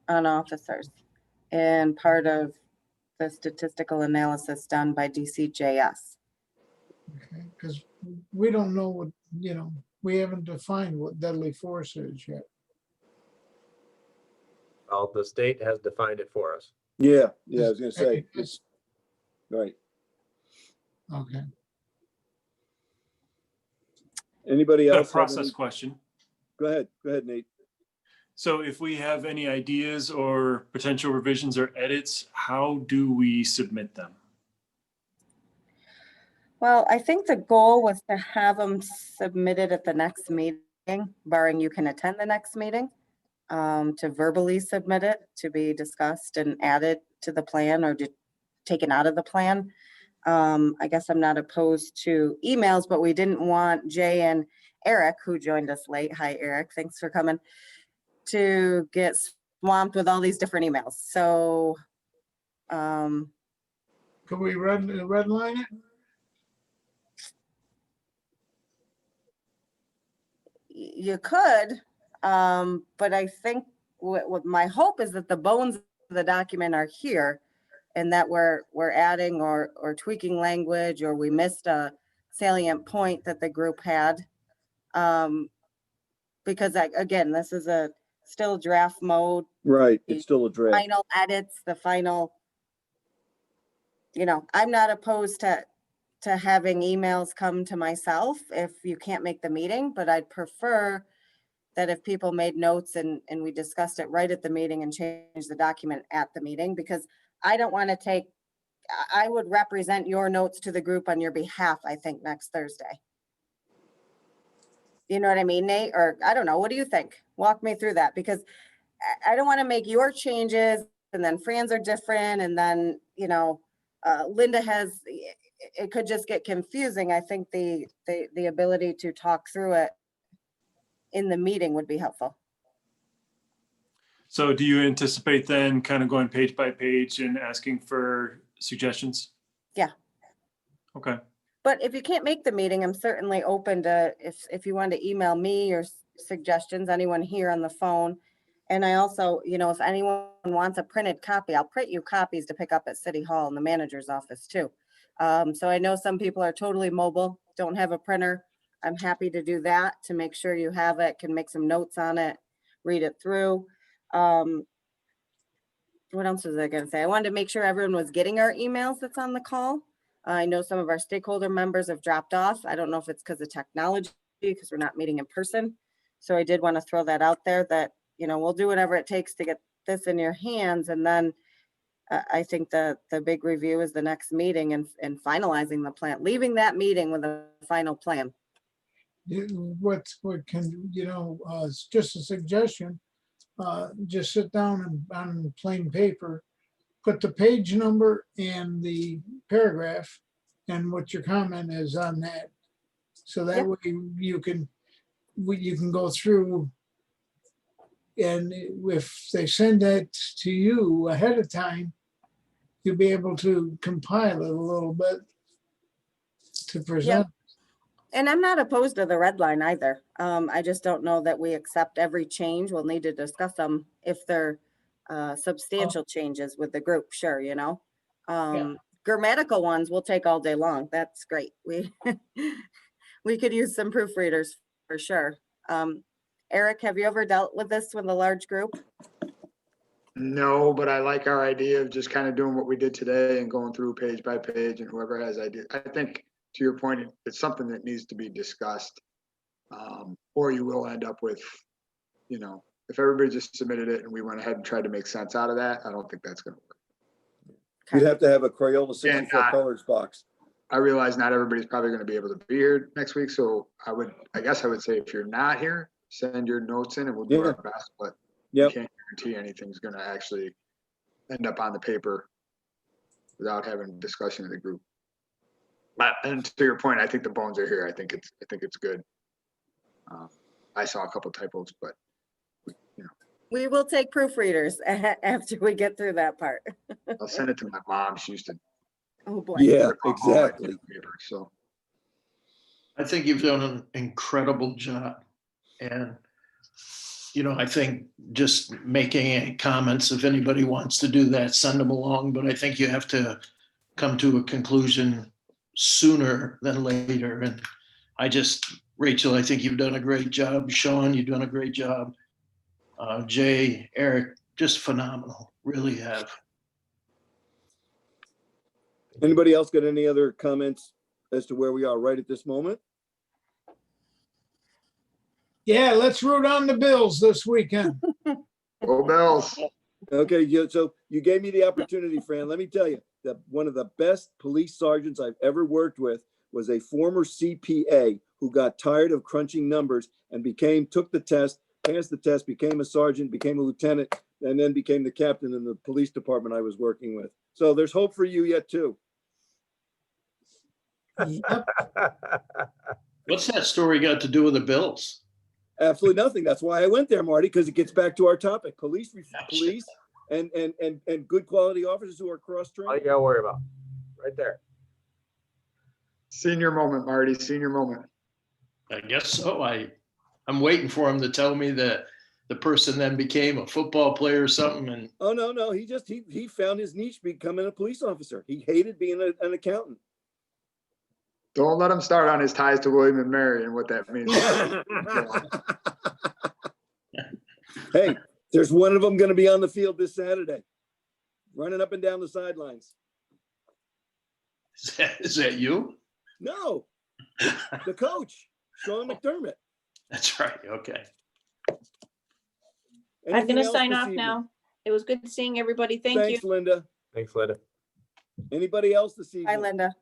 Speaker 8: on officers and part of the statistical analysis done by DCJS.
Speaker 11: Okay, because we don't know what, we haven't defined what deadly force is yet.
Speaker 5: Well, the state has defined it for us.
Speaker 1: Yeah, I was going to say. Right.
Speaker 11: Okay.
Speaker 1: Anybody
Speaker 12: Got a
Speaker 1: else? have
Speaker 12: process
Speaker 1: any-
Speaker 12: question.
Speaker 1: Go ahead, Nate.
Speaker 12: So if we have any ideas or potential revisions or edits, how do we submit them?
Speaker 8: Well, I think the goal was to have them submitted at the next meeting, barring you can attend the next meeting, to verbally submit it to be discussed and added to the plan or taken out of the plan. I guess I'm not opposed to emails, but we didn't want Jay and Eric, who joined us late. Hi, Eric. Thanks for coming. To get swamped with all these different emails. So,
Speaker 11: Could we redline it?
Speaker 8: You could, but I think what my hope is that the bones of the document are here, and that we're adding or tweaking language, or we missed a salient point that the group had. Because again, this is still draft mode.
Speaker 1: Right, it's still a draft.
Speaker 8: Final edits, the final, I'm not opposed to having emails come to myself if you can't make the meeting, but I'd prefer that if people made notes and we discussed it right at the meeting and change the document at the meeting, because I don't want to I would represent your notes to the group on your behalf, I think, next Thursday. You know what I mean, Nate? Or I don't know. What do you think? Walk me through that, because I don't want to make your changes and then Fran's are different. And then, Linda has, it could just get confusing. I think the ability to talk through it in the meeting would be helpful.
Speaker 12: So do you anticipate then kind of going page by page and asking for suggestions?
Speaker 8: Yeah.
Speaker 12: Okay.
Speaker 8: But if you can't make the meeting, I'm certainly open to, if you want to email me your suggestions, anyone here on the phone. And I also, if anyone wants a printed copy, I'll print you copies to pick up at City Hall in the manager's office too. So I know some people are totally mobile, don't have a printer. I'm happy to do that to make sure you have it, can make some notes on it, read it through. What else was I going to say? I wanted to make sure everyone was getting our emails that's on the call. I know some of our stakeholder members have dropped off. I don't know if it's because of technology, because we're not meeting in person. So I did want to throw that out there that, we'll do whatever it takes to get this in your hands. And then I think the big review is the next meeting and finalizing the plan, leaving that meeting with a final plan.
Speaker 11: What can, it's just a suggestion. Just sit down and on plain paper, put the page number and the paragraph and what your comment is on that. So that way you can go through, and if they send that to you ahead of time, you'll be able to compile it a little bit to present.
Speaker 8: And I'm not opposed to the red line either. I just don't know that we accept every change. We'll need to discuss them if they're substantial changes with the group, sure, you know. Grammatical ones we'll take all day long. That's great. We could use some proofreaders for sure. Eric, have you ever dealt with this with a large group?
Speaker 17: No, but I like our idea of just kind of doing what we did today and going through page by page, and whoever has ideas. I think, to your point, it's something that needs to be discussed. Or you will end up with, you know, if everybody just submitted it and we went ahead and tried to make sense out of that, I don't think that's going to work.
Speaker 1: You'd have to have a Crayola 64 colors box.
Speaker 17: I realize not everybody's probably going to be able to be here next week, so I guess I would say if you're not here, send your notes in and we'll do our best, but we can't guarantee anything's going to actually end up on the paper without having a discussion in the group. But, and to your point, I think the bones are here. I think it's good. I saw a couple typos, but you know.
Speaker 8: We will take proofreaders after we get through that part.
Speaker 17: I'll send it to my mom. She used to.
Speaker 8: Oh boy.
Speaker 1: Yeah, exactly.
Speaker 17: So
Speaker 2: I think you've done an incredible job. And, you know, I think just making any comments, if anybody wants to do that, send them along. But I think you have to come to a conclusion sooner than later. And Rachel, I think you've done a great job. Sean, you've done a great job. Jay, Eric, just phenomenal. Really have.
Speaker 1: Anybody else got any other comments as to where we are right at this moment?
Speaker 11: Yeah, let's root on the Bills this weekend.
Speaker 17: Go Bills.
Speaker 1: Okay, so you gave me the opportunity, Fran. Let me tell you that one of the best police sergeants I've ever worked with was a former CPA who got tired of crunching numbers and took the test, passed the test, became a sergeant, became a lieutenant, and then became the captain in the police department I was working with. So there's hope for you yet too.
Speaker 2: What's that story got to do with the Bills?
Speaker 1: Absolutely nothing. That's why I went there, Marty, because it gets back to our topic. Police and good quality officers who are cross-trained.
Speaker 5: All you gotta worry about, right there.
Speaker 17: Senior moment, Marty. Senior moment.
Speaker 2: I guess so. I'm waiting for him to tell me that the person then became a football player or something. And
Speaker 1: oh no, he found his niche becoming a police officer. He hated being an accountant.
Speaker 17: Don't let him start on his ties to William and Mary and what that means.
Speaker 1: Hey, there's one of them going to be on the field this Saturday, running up and down the sidelines.
Speaker 2: Is that you?
Speaker 1: No, the coach, Sean McDermott.
Speaker 2: That's right. Okay.
Speaker 10: I'm going to sign off now. It was good seeing everybody. Thanks,
Speaker 1: Thanks, Linda.
Speaker 5: Thanks, Linda.
Speaker 1: Anybody else this evening?
Speaker 8: Hi, Linda.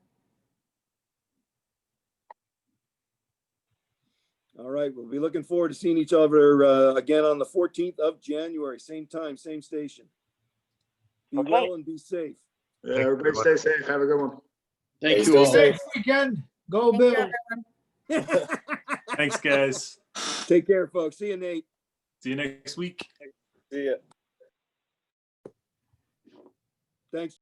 Speaker 1: All right, we'll be looking forward to seeing each other again on the 14th of January, same time, same station. Be well and be safe.
Speaker 17: Yeah, everybody stay safe. Have a good one.
Speaker 2: Thank you all.
Speaker 11: Safe weekend. Go Bills.
Speaker 12: Thanks, guys.
Speaker 1: Take care, folks. See you, Nate.
Speaker 12: See you next week.
Speaker 1: See ya. Thanks.